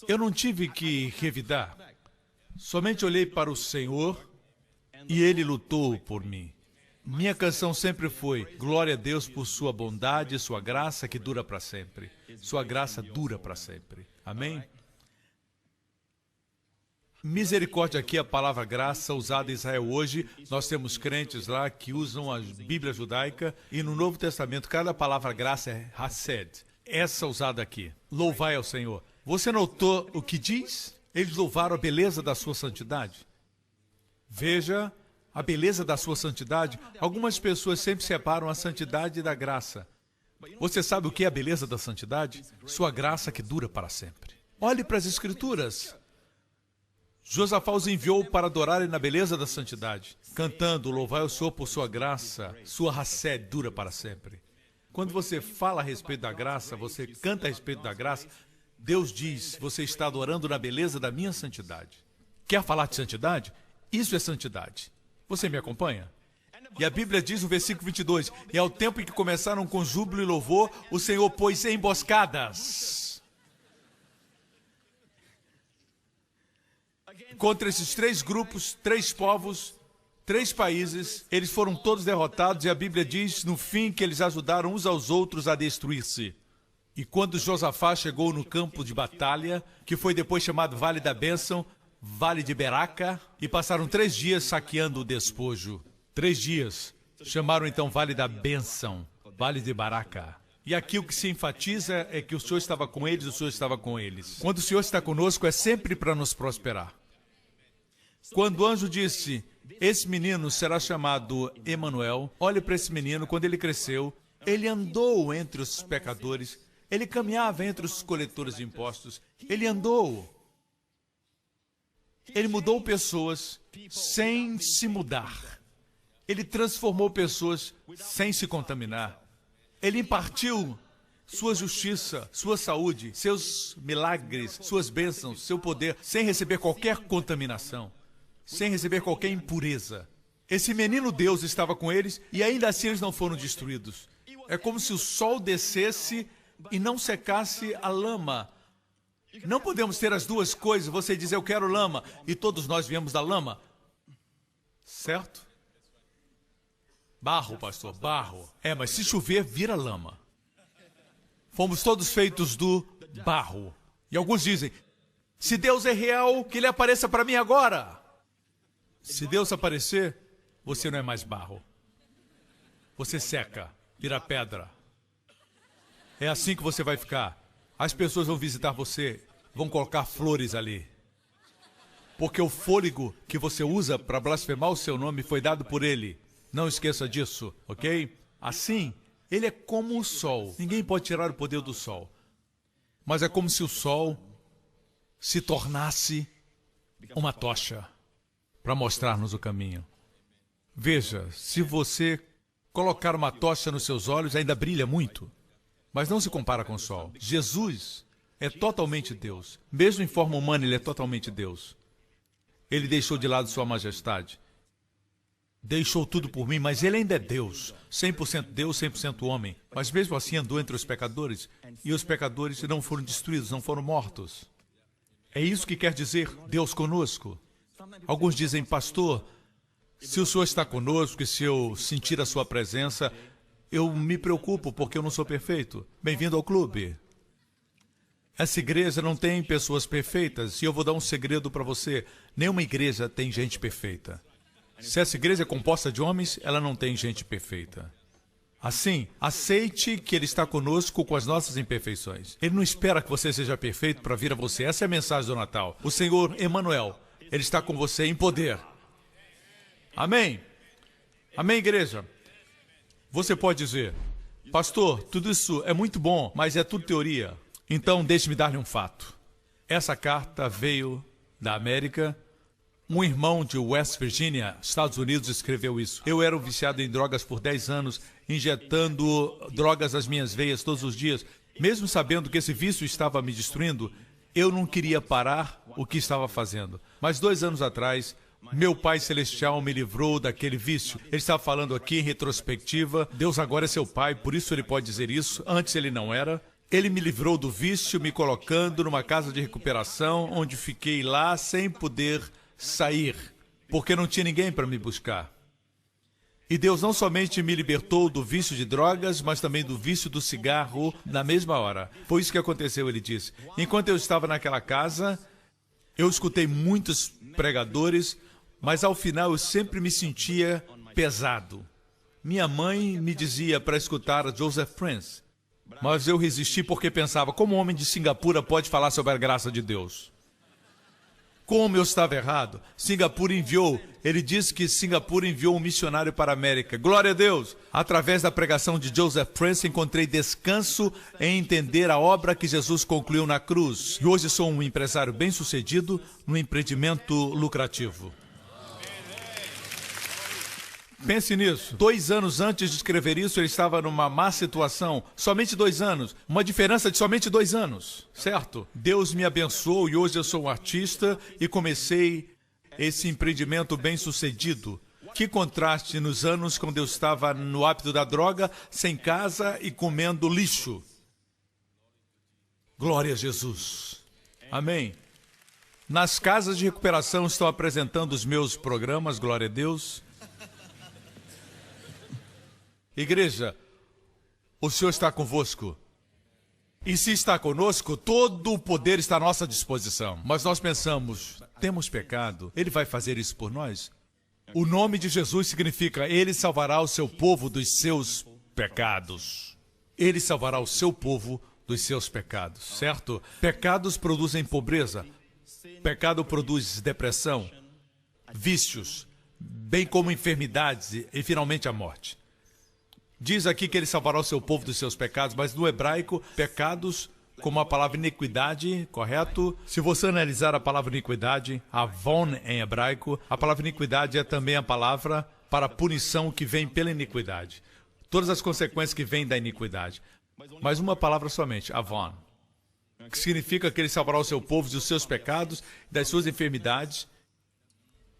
Eu não tive que revidar. Somente olhei para o Senhor e Ele lutou por mim. Minha canção sempre foi, glória a Deus por sua bondade e sua graça que dura para sempre. Sua graça dura para sempre. Amém? Misericórdia aqui é a palavra graça usada em Israel hoje. Nós temos crentes lá que usam a Bíblia judaica e no Novo Testamento cada palavra graça é hased. Essa usada aqui. Louvai ao Senhor. Você notou o que diz? Eles louvaram a beleza da sua santidade. Veja a beleza da sua santidade. Algumas pessoas sempre separam a santidade da graça. Você sabe o que é a beleza da santidade? Sua graça que dura para sempre. Olhe para as Escrituras. Josafá os enviou para adorarem na beleza da santidade, cantando, louvai o Senhor por sua graça, sua hased dura para sempre. Quando você fala a respeito da graça, você canta a respeito da graça, Deus diz, você está adorando na beleza da minha santidade. Quer falar de santidade? Isso é santidade. Você me acompanha? E a Bíblia diz no versículo 22, e ao tempo em que começaram com júbilo e louvor, o Senhor pôs emboscadas contra esses três grupos, três povos, três países. Eles foram todos derrotados e a Bíblia diz no fim que eles ajudaram uns aos outros a destruir-se. E quando Josafá chegou no campo de batalha, que foi depois chamado Vale da Bênção, Vale de Beraca, e passaram 3 dias saqueando o despojo. 3 dias. Chamaram então Vale da Bênção, Vale de Beraca. E aqui o que se enfatiza é que o Senhor estava com eles, o Senhor estava com eles. Quando o Senhor está conosco, é sempre para nos prosperar. Quando o anjo disse, esse menino será chamado Emanuel, olhe para esse menino, quando ele cresceu, ele andou entre os pecadores, ele caminhava entre os coletores de impostos, ele andou. Ele mudou pessoas sem se mudar. Ele transformou pessoas sem se contaminar. Ele impartiu sua justiça, sua saúde, seus milagres, suas bênçãos, seu poder, sem receber qualquer contaminação, sem receber qualquer impureza. Esse menino Deus estava com eles e ainda assim eles não foram destruídos. É como se o sol descesse e não secasse a lama. Não podemos ter as duas coisas. Você diz, eu quero lama, e todos nós viemos da lama. Certo? Barro, pastor, barro. É, mas se chover, vira lama. Fomos todos feitos do barro. E alguns dizem, se Deus é real, que Ele apareça para mim agora. Se Deus aparecer, você não é mais barro. Você seca, vira pedra. É assim que você vai ficar. As pessoas vão visitar você, vão colocar flores ali. Porque o fôlego que você usa para blasfemar o seu nome foi dado por Ele. Não esqueça disso, ok? Assim, Ele é como o sol. Ninguém pode tirar o poder do sol. Mas é como se o sol se tornasse uma tocha para mostrar-nos o caminho. Veja, se você Colocar uma tocha nos seus olhos ainda brilha muito, mas não se compara com o sol. Jesus é totalmente Deus. Mesmo em forma humana, ele é totalmente Deus. Ele deixou de lado sua majestade. Deixou tudo por mim, mas ele ainda é Deus. 100% Deus, 100% homem. Mas mesmo assim andou entre os pecadores, e os pecadores não foram destruídos, não foram mortos. É isso que quer dizer Deus conosco. Alguns dizem, pastor, se o Senhor está conosco e se eu sentir a sua presença, eu me preocupo porque eu não sou perfeito. Bem-vindo ao clube. Essa igreja não tem pessoas perfeitas, e eu vou dar um segredo para você. Nenhuma igreja tem gente perfeita. Se essa igreja é composta de homens, ela não tem gente perfeita. Assim, aceite que Ele está conosco com as nossas imperfeições. Ele não espera que você seja perfeito para vir a você. Essa é a mensagem do Natal. O Senhor Emanuel, Ele está com você em poder. Amém? Amém, igreja? Você pode dizer, pastor, tudo isso é muito bom, mas é tudo teoria. Então, deixe-me dar-lhe um fato. Essa carta veio da América. Um irmão de West Virginia, Estados Unidos, escreveu isso. Eu era um viciado em drogas por 10 anos, injetando drogas nas minhas veias todos os dias. Mesmo sabendo que esse vício estava me destruindo, eu não queria parar o que estava fazendo. Mas 2 anos atrás, meu Pai Celestial me livrou daquele vício. Ele estava falando aqui em retrospectiva. Deus agora é seu Pai, por isso ele pode dizer isso. Antes ele não era. Ele me livrou do vício, me colocando numa casa de recuperação, onde fiquei lá sem poder sair, porque não tinha ninguém para me buscar. E Deus não somente me libertou do vício de drogas, mas também do vício do cigarro na mesma hora. Foi isso que aconteceu, ele disse. Enquanto eu estava naquela casa, eu escutei muitos pregadores, mas ao final eu sempre me sentia pesado. Minha mãe me dizia para escutar Joseph Prince, mas eu resisti porque pensava, como um homem de Singapura pode falar sobre a graça de Deus? Como eu estava errado, ele disse que Singapura enviou um missionário para a América. Glória a Deus! Através da pregação de Joseph Prince, encontrei descanso em entender a obra que Jesus concluiu na cruz. E hoje sou um empresário bem-sucedido no empreendimento lucrativo. Pense nisso. 2 anos antes de escrever isso, ele estava numa má situação. Somente 2 anos. Uma diferença de somente 2 anos. Certo? Deus me abençoou e hoje eu sou um artista e comecei esse empreendimento bem-sucedido. Que contraste nos anos quando eu estava no hábito da droga, sem casa e comendo lixo. Glória a Jesus. Amém. Nas casas de recuperação estou apresentando os meus programas, glória a Deus. Igreja, o Senhor está convosco. E se está conosco, todo o poder está à nossa disposição. Mas nós pensamos, temos pecado, Ele vai fazer isso por nós? O nome de Jesus significa, Ele salvará o seu povo dos seus pecados. Ele salvará o seu povo dos seus pecados, certo? Pecados produzem pobreza. Pecado produz depressão, vícios, bem como enfermidades e finalmente a morte. Diz aqui que ele salvará o seu povo dos seus pecados, mas no hebraico, pecados, como a palavra iniquidade, correto? Se você analisar a palavra iniquidade, avon em hebraico, a palavra iniquidade é também a palavra para a punição que vem pela iniquidade. Todas as consequências que vêm da iniquidade. Mas uma palavra somente, avon, que significa que ele salvará o seu povo dos seus pecados, das suas enfermidades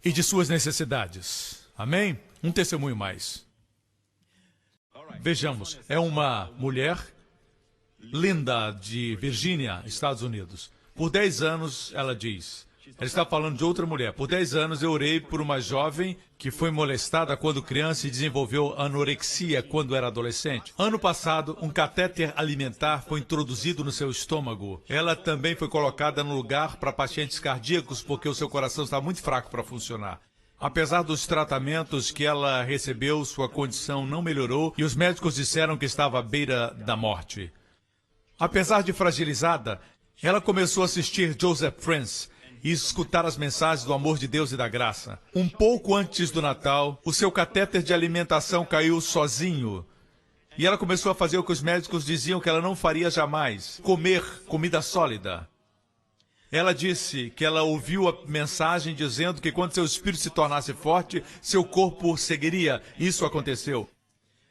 e de suas necessidades. Amém? Um testemunho mais. Vejamos, é uma mulher linda de Virgínia, Estados Unidos. Por 10 anos, ela diz, ela está falando de outra mulher. Por 10 anos eu orei por uma jovem que foi molestada quando criança e desenvolveu anorexia quando era adolescente. Ano passado, um catéter alimentar foi introduzido no seu estômago. Ela também foi colocada no lugar para pacientes cardíacos porque o seu coração está muito fraco para funcionar. Apesar dos tratamentos que ela recebeu, sua condição não melhorou e os médicos disseram que estava à beira da morte. Apesar de fragilizada, ela começou a assistir Joseph Prince e escutar as mensagens do amor de Deus e da graça. Um pouco antes do Natal, o seu catéter de alimentação caiu sozinho. E ela começou a fazer o que os médicos diziam que ela não faria jamais: comer comida sólida. Ela disse que ela ouviu a mensagem dizendo que quando seu espírito se tornasse forte, seu corpo seguiria. Isso aconteceu.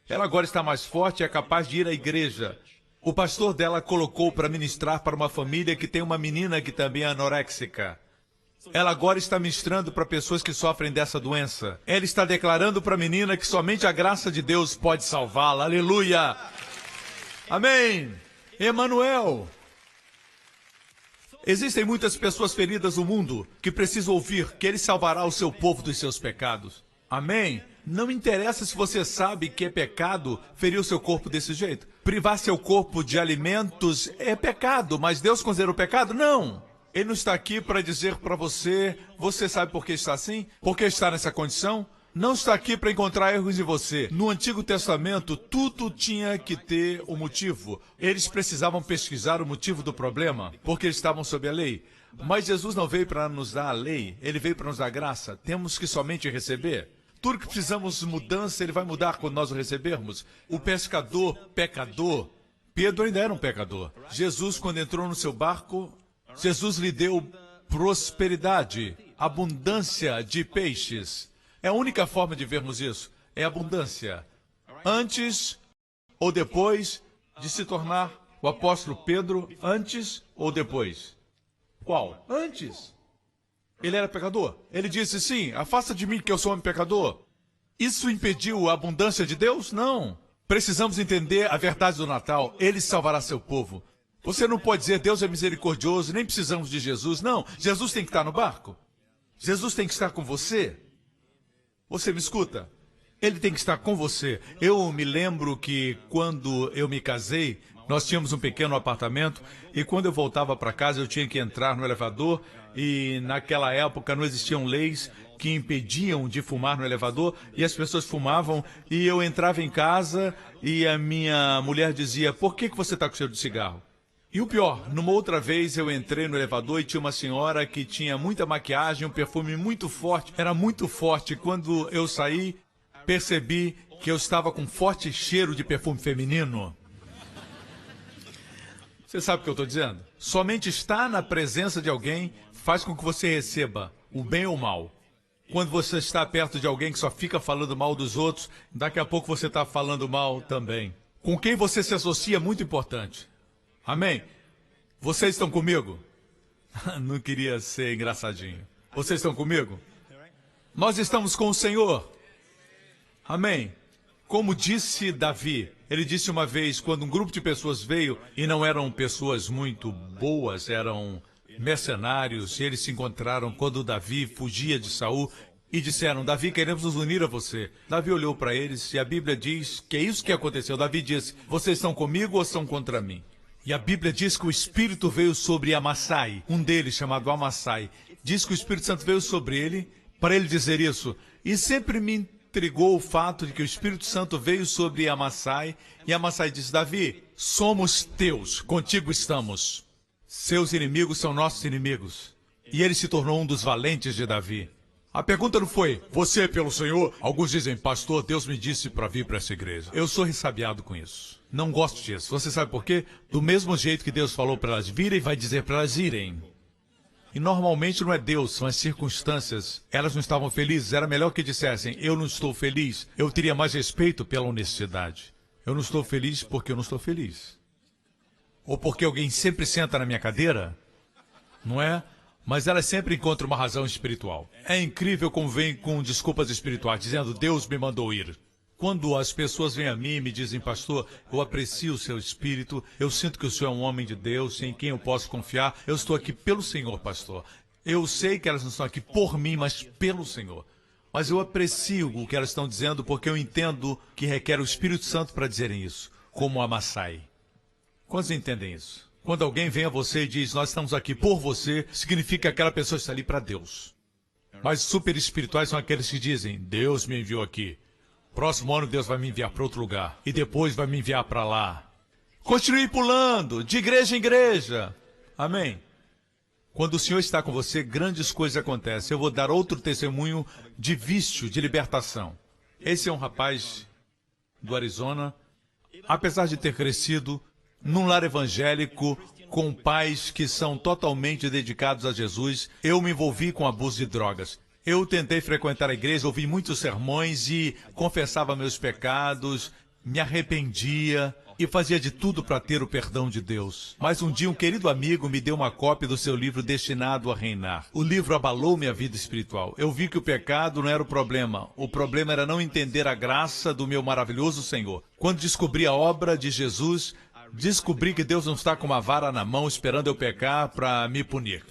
Ela agora está mais forte e é capaz de ir à igreja. O pastor dela colocou para ministrar para uma família que tem uma menina que também é anoréxica. Ela agora está ministrando para pessoas que sofrem dessa doença. Ela está declarando para a menina que somente a graça de Deus pode salvá-la. Aleluia! Amém! Emanuel! Existem muitas pessoas feridas no mundo que precisam ouvir que Ele salvará o seu povo dos seus pecados. Amém? Não interessa se você sabe que é pecado ferir o seu corpo desse jeito. Privar seu corpo de alimentos é pecado, mas Deus considera o pecado? Não! Ele não está aqui para dizer para você, você sabe por que está assim? Por que está nessa condição? Não está aqui para encontrar erros em você. No Antigo Testamento, tudo tinha que ter um motivo. Eles precisavam pesquisar o motivo do problema, porque eles estavam sob a lei. Mas Jesus não veio para nos dar a lei, Ele veio para nos dar graça. Temos que somente receber. Tudo que precisamos mudança, Ele vai mudar quando nós o recebermos. O pescador, pecador, Pedro ainda era um pecador. Jesus, quando entrou no seu barco, Jesus lhe deu prosperidade, abundância de peixes. É a única forma de vermos isso, é abundância. Antes ou depois de se tornar o apóstolo Pedro, antes ou depois? Qual? Antes. Ele era pecador. Ele disse, sim, afasta de mim que eu sou um pecador. Isso impediu a abundância de Deus? Não. Precisamos entender a verdade do Natal. Ele salvará seu povo. Você não pode dizer, Deus é misericordioso, nem precisamos de Jesus. Não, Jesus tem que estar no barco. Jesus tem que estar com você. Você me escuta? Ele tem que estar com você. Eu me lembro que quando eu me casei, nós tínhamos um pequeno apartamento e quando eu voltava para casa eu tinha que entrar no elevador e naquela época não existiam leis que impediam de fumar no elevador e as pessoas fumavam e eu entrava em casa e a minha mulher dizia, por que você está com cheiro de cigarro? E o pior, numa outra vez eu entrei no elevador e tinha uma senhora que tinha muita maquiagem, um perfume muito forte, era muito forte. Quando eu saí, percebi que eu estava com forte cheiro de perfume feminino. Você sabe o que eu estou dizendo? Somente estar na presença de alguém faz com que você receba o bem ou o mal. Quando você está perto de alguém que só fica falando mal dos outros, daqui a pouco você está falando mal também. Com quem você se associa é muito importante. Amém? Vocês estão comigo? Não queria ser engraçadinho. Vocês estão comigo? Nós estamos com o Senhor. Amém? Como disse Davi, ele disse uma vez, quando um grupo de pessoas veio, e não eram pessoas muito boas, eram mercenários, e eles se encontraram quando Davi fugia de Saul, e disseram, Davi, queremos nos unir a você. Davi olhou para eles, e a Bíblia diz que é isso que aconteceu. Davi disse, vocês estão comigo ou estão contra mim? E a Bíblia diz que o Espírito veio sobre Amassai, um deles chamado Amassai. Diz que o Espírito Santo veio sobre ele para ele dizer isso. E sempre me intrigou o fato de que o Espírito Santo veio sobre Amassai e Amassai disse, Davi, somos teus, contigo estamos. Seus inimigos são nossos inimigos. E ele se tornou um dos valentes de Davi. A pergunta não foi, você é pelo Senhor? Alguns dizem, pastor, Deus me disse para vir para essa igreja. Eu sou ressabiado com isso. Não gosto disso. Você sabe por quê? Do mesmo jeito que Deus falou para elas virem, vai dizer para elas irem. E normalmente não é Deus, são as circunstâncias. Elas não estavam felizes. Era melhor que dissessem, eu não estou feliz. Eu teria mais respeito pela honestidade. Eu não estou feliz porque eu não estou feliz. Ou porque alguém sempre senta na minha cadeira, não é? Mas elas sempre encontram uma razão espiritual. É incrível como vem com desculpas espirituais, dizendo, Deus me mandou ir. Quando as pessoas vêm a mim e me dizem, pastor, eu aprecio o seu espírito, eu sinto que o senhor é um homem de Deus, em quem eu posso confiar, eu estou aqui pelo Senhor, pastor. Eu sei que elas não estão aqui por mim, mas pelo Senhor. Mas eu aprecio o que elas estão dizendo, porque eu entendo que requer o Espírito Santo para dizerem isso, como Amassai. Quantos entendem isso? Quando alguém vem a você e diz, nós estamos aqui por você, significa que aquela pessoa está ali para Deus. Mas super espirituais são aqueles que dizem, Deus me enviou aqui. Próximo ano Deus vai me enviar para outro lugar. E depois vai me enviar para lá. Continue pulando, de igreja em igreja. Amém? Quando o Senhor está com você, grandes coisas acontecem. Eu vou dar outro testemunho de vício, de libertação. Esse é um rapaz do Arizona, apesar de ter crescido num lar evangélico, com pais que são totalmente dedicados a Jesus, eu me envolvi com abuso de drogas. Eu tentei frequentar a igreja, ouvi muitos sermões e confessava meus pecados, me arrependia e fazia de tudo para ter o perdão de Deus. Mas um dia um querido amigo me deu uma cópia do seu livro Destinado a Reinar. O livro abalou minha vida espiritual. Eu vi que o pecado não era o problema era não entender a graça do meu maravilhoso Senhor. Quando descobri a obra de Jesus, descobri que Deus não está com uma vara na mão esperando eu pecar para me punir.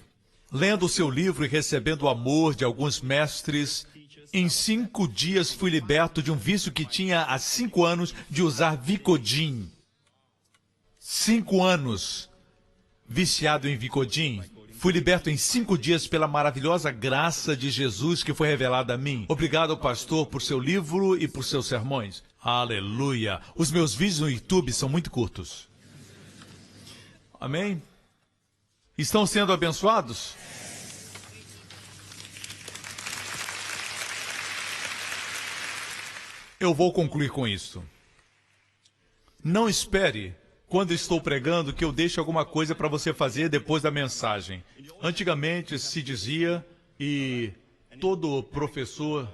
Lendo o seu livro e recebendo o amor de alguns mestres, em 5 dias fui liberto de um vício que tinha há 5 anos de usar Vicodin. 5 anos viciado em Vicodin. Fui liberto em 5 dias pela maravilhosa graça de Jesus que foi revelada a mim. Obrigado, pastor, por seu livro e por seus sermões. Aleluia! Os meus vídeos no YouTube são muito curtos. Amém? Estão sendo abençoados? Eu vou concluir com isso. Não espere, quando estou pregando, que eu deixe alguma coisa para você fazer depois da mensagem. Antigamente se dizia, e todo professor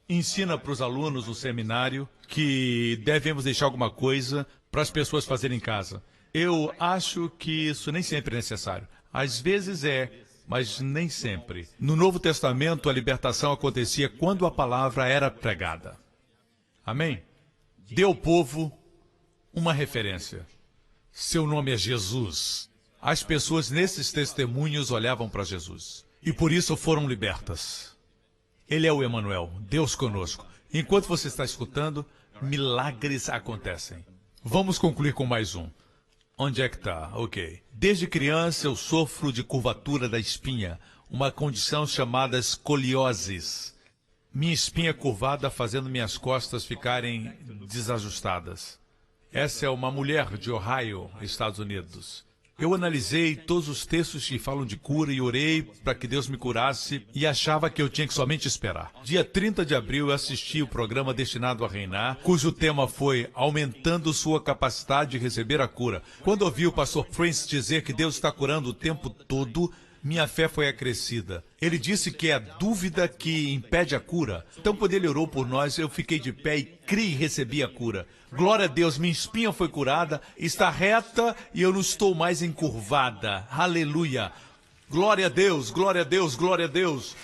ensina para os alunos no seminário, que devemos deixar alguma coisa para as pessoas fazerem em casa. Eu acho que isso nem sempre é necessário. Às vezes é, mas nem sempre. No Novo Testamento, a libertação acontecia quando a palavra era pregada. Amém? Dê ao povo uma referência. Seu nome é Jesus. As pessoas nesses testemunhos olhavam para Jesus. E por isso foram libertas. Ele é o Emanuel, Deus conosco. Enquanto você está escutando, milagres acontecem. Vamos concluir com mais um. Onde é que está? Ok. Desde criança eu sofro de curvatura da espinha, uma condição chamada escoliose. Minha espinha curvada fazendo minhas costas ficarem desajustadas. Essa é uma mulher de Ohio, Estados Unidos. Eu analisei todos os textos que falam de cura e orei para que Deus me curasse e achava que eu tinha que somente esperar. Dia 30 de abril eu assisti o programa Destinado a Reinar, cujo tema foi Aumentando Sua Capacidade de Receber a Cura. Quando ouvi o pastor Prince dizer que Deus está curando o tempo todo, minha fé foi acrescida. Ele disse que é a dúvida que impede a cura. Então, quando ele orou por nós, eu fiquei de pé e criei e recebi a cura. Glória a Deus, minha espinha foi curada, está reta e eu não estou mais encurvada. Aleluia. Glória a Deus, glória a Deus, glória a Deus.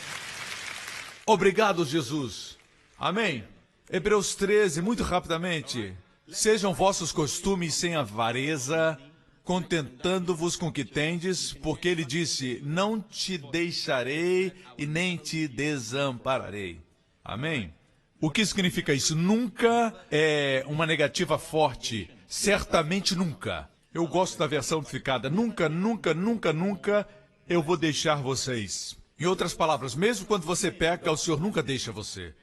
Obrigado, Jesus. Amém. Hebreus 13, muito rapidamente. Sejam vossos costumes sem avareza, contentando-vos com o que tendes, porque ele disse, não te deixarei e nem te desampararei. Amém? O que significa isso? Nunca é uma negativa forte. Certamente nunca. Eu gosto da versão amplificada. Nunca, nunca, nunca, nunca eu vou deixar vocês. Em outras palavras, mesmo quando você peca, o Senhor nunca deixa você.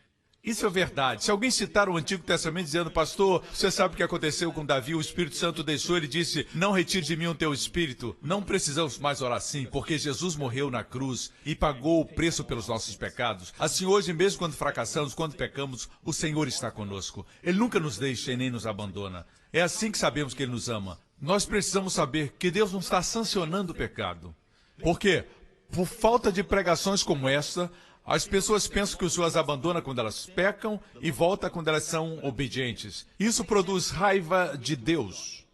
Isso é verdade. Se alguém citar o Antigo Testamento dizendo, pastor, você sabe o que aconteceu com Davi, o Espírito Santo deixou, ele disse, não retire de mim o teu espírito. Não precisamos mais orar assim, porque Jesus morreu na cruz e pagou o preço pelos nossos pecados. Assim hoje, mesmo quando fracassamos, quando pecamos, o Senhor está conosco. Ele nunca nos deixa e nem nos abandona. É assim que sabemos que Ele nos ama. Nós precisamos saber que Deus não está sancionando o pecado. Por quê? Por falta de pregações como esta, as pessoas pensam que o Senhor as abandona quando elas pecam e volta quando elas são obedientes. Isso produz raiva de Deus.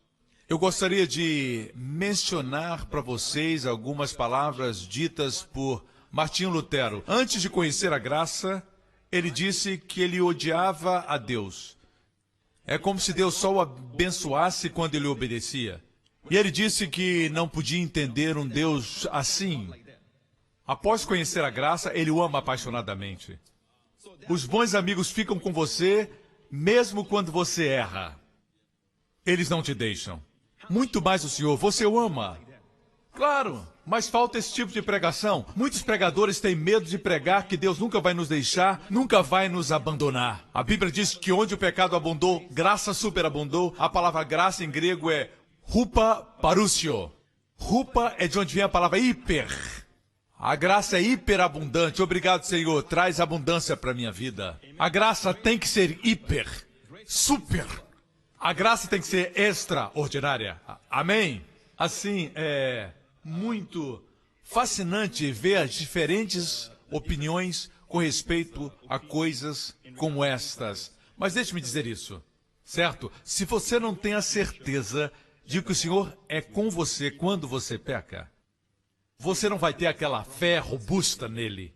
Eu gostaria de mencionar para vocês algumas palavras ditas por Martinho Lutero. Antes de conhecer a graça, ele disse que ele odiava a Deus. É como se Deus só o abençoasse quando ele obedecia. E ele disse que não podia entender um Deus assim. Após conhecer a graça, ele o ama apaixonadamente. Os bons amigos ficam com você, mesmo quando você erra. Eles não te deixam. Muito mais o Senhor, você o ama. Claro, mas falta esse tipo de pregação. Muitos pregadores têm medo de pregar que Deus nunca vai nos deixar, nunca vai nos abandonar. A Bíblia diz que onde o pecado abundou, graça superabundou. A palavra graça em grego é rupa parúcio. Rupa é de onde vem a palavra hiper. A graça é hiperabundante. Obrigado, Senhor. Traz abundância para a minha vida. A graça tem que ser hiper, super. A graça tem que ser extraordinária. Amém? Assim, é muito fascinante ver as diferentes opiniões com respeito a coisas como estas. Mas deixe-me dizer isso. certo? Se você não tem a certeza de que o Senhor é com você quando você peca, você não vai ter aquela fé robusta nele,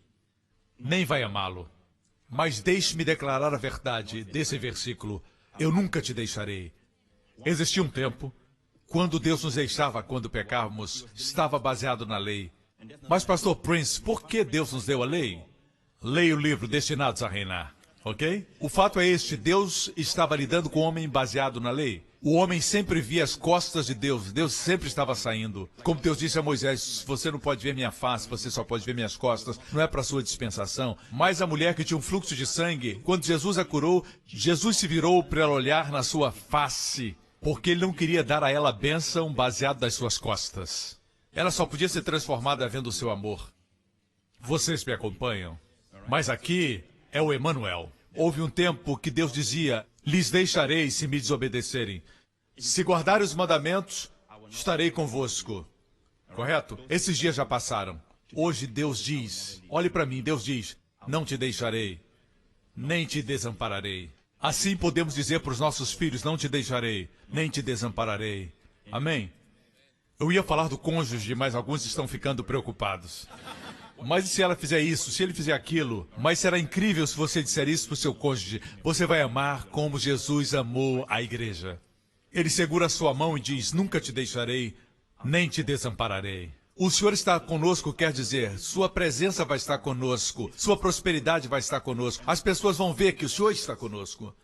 nem vai amá-lo. Mas deixe-me declarar a verdade desse versículo. Eu nunca te deixarei. Existia um tempo, quando Deus nos deixava quando pecávamos, estava baseado na lei. Mas, pastor Prince, por que Deus nos deu a lei? Leia o livro Destinados a Reinar, ok? O fato é este, Deus estava lidando com o homem baseado na lei. O homem sempre via as costas de Deus, Deus sempre estava saindo. Como Deus disse a Moisés, você não pode ver minha face, você só pode ver minhas costas, não é para sua dispensação. Mas a mulher que tinha um fluxo de sangue, quando Jesus a curou, Jesus se virou para ela olhar na sua face, porque ele não queria dar a ela a bênção baseado nas suas costas. Ela só podia ser transformada vendo o seu amor. Vocês me acompanham? Mas aqui é o Emanuel. Houve um tempo que Deus dizia, lhes deixarei se me desobedecerem. Se guardarem os mandamentos, estarei convosco. Correto? Esses dias já passaram. Hoje Deus diz, olhe para mim, Deus diz, não te deixarei, nem te desampararei. Assim podemos dizer para os nossos filhos, não te deixarei, nem te desampararei. Amém? Eu ia falar do cônjuge, mas alguns estão ficando preocupados. Mas e se ela fizer isso, se ele fizer aquilo? Mas será incrível se você disser isso para o seu cônjuge. Você vai amar como Jesus amou a igreja. Ele segura a sua mão e diz, nunca te deixarei, nem te desampararei. O Senhor está conosco, quer dizer, sua presença vai estar conosco, sua prosperidade vai estar conosco. As pessoas vão ver que o Senhor está conosco.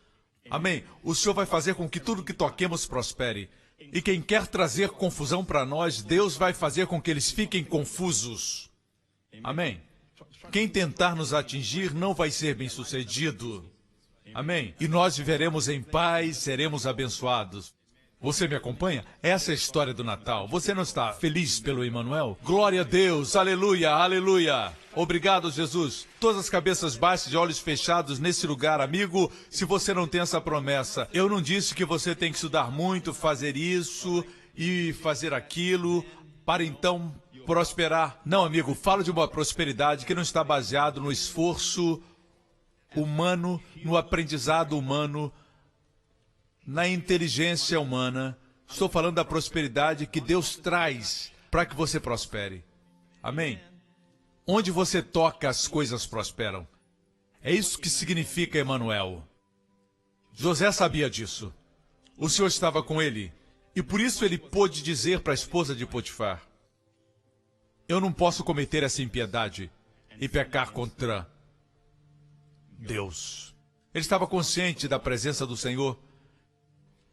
Amém? O Senhor vai fazer com que tudo que toquemos prospere. E quem quer trazer confusão para nós, Deus vai fazer com que eles fiquem confusos. Amém? Quem tentar nos atingir não vai ser bem-sucedido. Amém? E nós viveremos em paz, seremos abençoados. Você me acompanha? Essa é a história do Natal. Você não está feliz pelo Emanuel? Glória a Deus! Aleluia! Aleluia! Obrigado, Jesus. Todas as cabeças baixas e olhos fechados nesse lugar, amigo, se você não tem essa promessa. Eu não disse que você tem que estudar muito, fazer isso e fazer aquilo, para então prosperar. Não, amigo, falo de uma prosperidade que não está baseada no esforço humano, no aprendizado humano, na inteligência humana. Estou falando da prosperidade que Deus traz para que você prospere. Amém? Onde você toca, as coisas prosperam. É isso que significa Emanuel. José sabia disso. O Senhor estava com ele. E por isso ele pôde dizer para a esposa de Potifar, eu não posso cometer essa impiedade e pecar contra Deus. Ele estava consciente da presença do Senhor.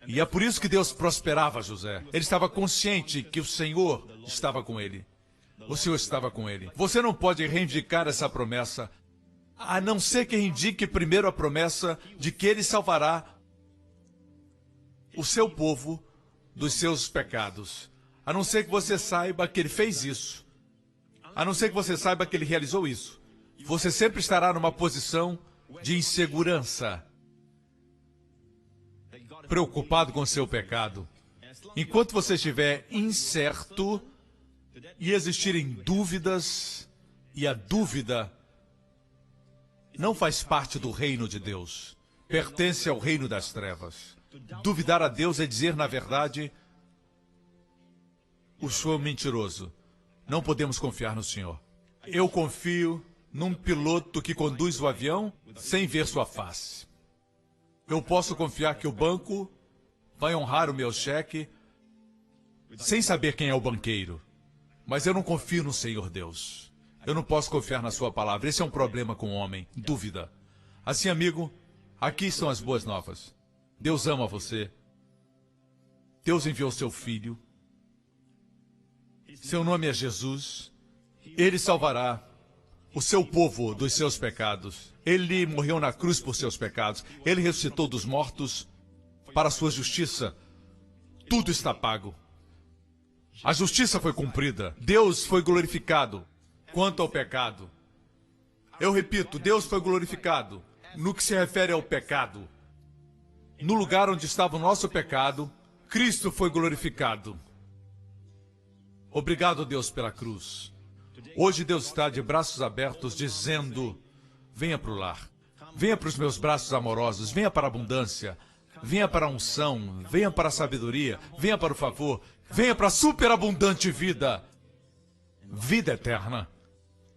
E é por isso que Deus prosperava José. Ele estava consciente que o Senhor estava com ele. O Senhor estava com ele. Você não pode reivindicar essa promessa, a não ser que reivindique primeiro a promessa de que Ele salvará o seu povo dos seus pecados. A não ser que você saiba que Ele fez isso. A não ser que você saiba que Ele realizou isso. Você sempre estará numa posição de insegurança, preocupado com o seu pecado. Enquanto você estiver incerto e existirem dúvidas, e a dúvida não faz parte do reino de Deus, pertence ao reino das trevas. Duvidar a Deus é dizer, na verdade, o Senhor é mentiroso. Não podemos confiar no Senhor. Eu confio num piloto que conduz o avião sem ver sua face. Eu posso confiar que o banco vai honrar o meu cheque sem saber quem é o banqueiro. Mas eu não confio no Senhor Deus. Eu não posso confiar na sua palavra. Esse é um problema com o homem. Dúvida. Assim, amigo, aqui estão as boas novas. Deus ama você. Deus enviou seu Filho. Seu nome é Jesus. Ele salvará o seu povo dos seus pecados. Ele morreu na cruz por seus pecados. Ele ressuscitou dos mortos para a sua justiça. Tudo está pago. A justiça foi cumprida. Deus foi glorificado quanto ao pecado. Eu repito, Deus foi glorificado no que se refere ao pecado. No lugar onde estava o nosso pecado, Cristo foi glorificado. Obrigado, Deus, pela cruz. Hoje Deus está de braços abertos dizendo, venha para o lar. Venha para os meus braços amorosos, venha para a abundância. venha para a unção, venha para a sabedoria, venha para o favor, venha para a superabundante vida, vida eterna.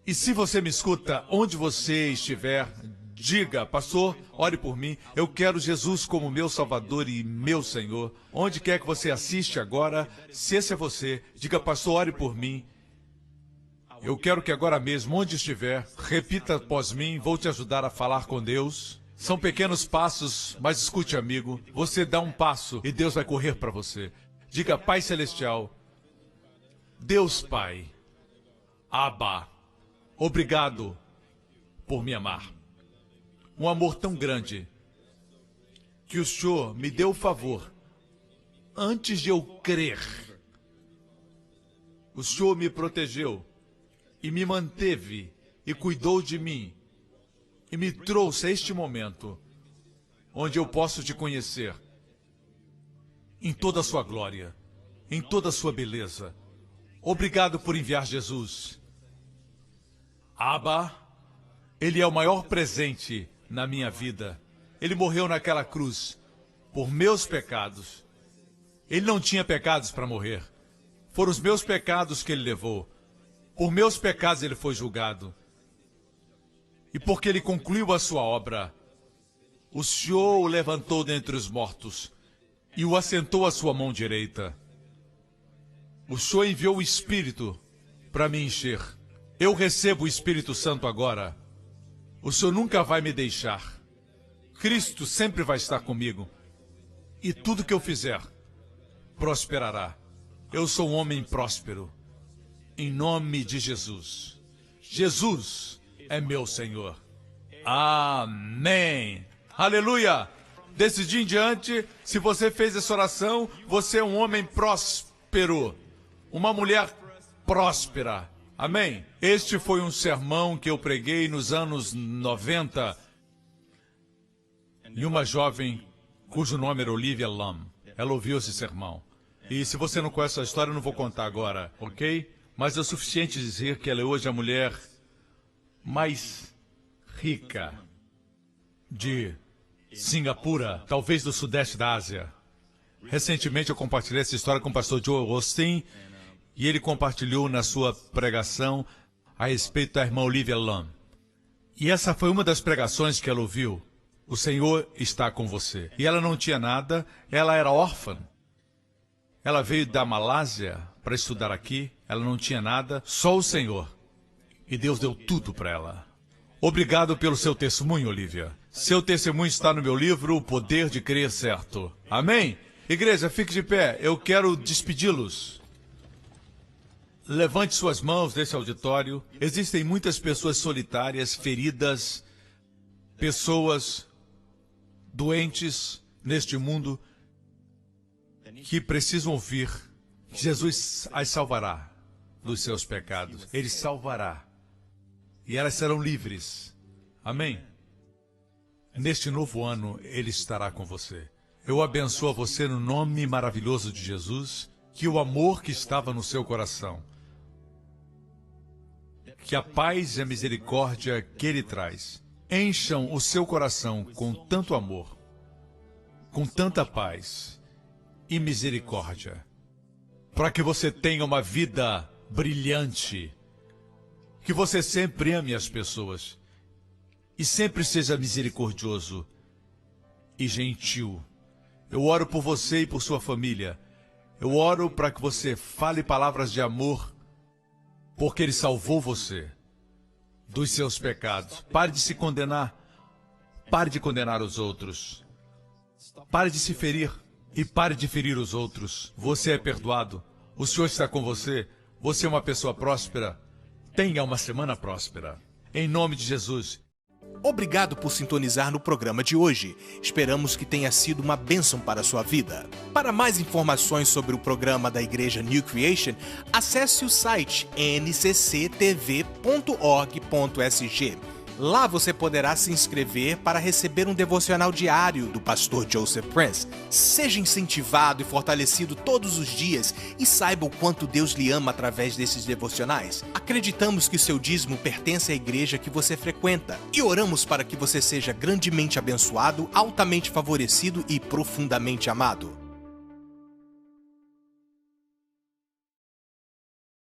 E se você me escuta, onde você estiver, diga, pastor, ore por mim, eu quero Jesus como meu Salvador e meu Senhor. Onde quer que você assiste agora, se esse é você, diga, pastor, ore por mim. Eu quero que agora mesmo, onde estiver, repita após mim, vou te ajudar a falar com Deus. São pequenos passos, mas escute, amigo, você dá um passo e Deus vai correr para você. Diga, Pai Celestial, Deus Pai, Abba, obrigado por me amar. Um amor tão grande que o Senhor me deu o favor antes de eu crer. O Senhor me protegeu e me manteve e cuidou de mim e me trouxe a este momento onde eu posso te conhecer em toda a sua glória, em toda a sua beleza. Obrigado por enviar Jesus. Abba, Ele é o maior presente na minha vida. Ele morreu naquela cruz por meus pecados. Ele não tinha pecados para morrer. Foram os meus pecados que Ele levou. Por meus pecados Ele foi julgado. E porque Ele concluiu a sua obra, o Senhor o levantou dentre os mortos e o assentou à sua mão direita. O Senhor enviou o Espírito para me encher. Eu recebo o Espírito Santo agora. O Senhor nunca vai me deixar. Cristo sempre vai estar comigo. E tudo que eu fizer prosperará. Eu sou um homem próspero. Em nome de Jesus. Jesus é meu Senhor. Amém. Aleluia. Desse dia em diante, se você fez essa oração, você é um homem próspero. Uma mulher próspera. Amém? Este foi um sermão que eu preguei nos anos 90. E uma jovem, cujo nome era Olivia Lam, ela ouviu esse sermão. E se você não conhece a história, eu não vou contar agora, ok? Mas é o suficiente dizer que ela é hoje a mulher mais rica de Singapura, talvez do sudeste da Ásia. Recentemente eu compartilhei essa história com o pastor Joel Osteen, e ele compartilhou na sua pregação a respeito da irmã Olivia Lam. E essa foi uma das pregações que ela ouviu. O Senhor está com você. E ela não tinha nada, ela era órfã. Ela veio da Malásia para estudar aqui, ela não tinha nada, só o Senhor. E Deus deu tudo para ela. Obrigado pelo seu testemunho, Olivia. Seu testemunho está no meu livro, O Poder de Crer Certo. Amém? Igreja, fique de pé, eu quero despedi-los. Levante suas mãos desse auditório. Existem muitas pessoas solitárias, feridas, pessoas doentes neste mundo que precisam ouvir que Jesus as salvará dos seus pecados. Ele salvará. E elas serão livres. Amém? Neste novo ano, Ele estará com você. Eu abençoo a você no nome maravilhoso de Jesus, que o amor que estava no seu coração, que a paz e a misericórdia que Ele traz, encham o seu coração com tanto amor, com tanta paz e misericórdia, para que você tenha uma vida brilhante, que você sempre ame as pessoas e sempre seja misericordioso e gentil. Eu oro por você e por sua família. Eu oro para que você fale palavras de amor, porque Ele salvou você dos seus pecados. Pare de se condenar. Pare de condenar os outros. Pare de se ferir e pare de ferir os outros. Você é perdoado. O Senhor está com você. Você é uma pessoa próspera. Tenha uma semana próspera. Em nome de Jesus. Obrigado por sintonizar no programa de hoje. Esperamos que tenha sido uma bênção para a sua vida. Para mais informações sobre o programa da Igreja New Creation, acesse o site ncctv.org.sg. Lá você poderá se inscrever para receber um devocional diário do pastor Joseph Prince. Seja incentivado e fortalecido todos os dias e saiba o quanto Deus lhe ama através desses devocionais. Acreditamos que seu dízimo pertence à igreja que você frequenta e oramos para que você seja grandemente abençoado, altamente favorecido e profundamente amado.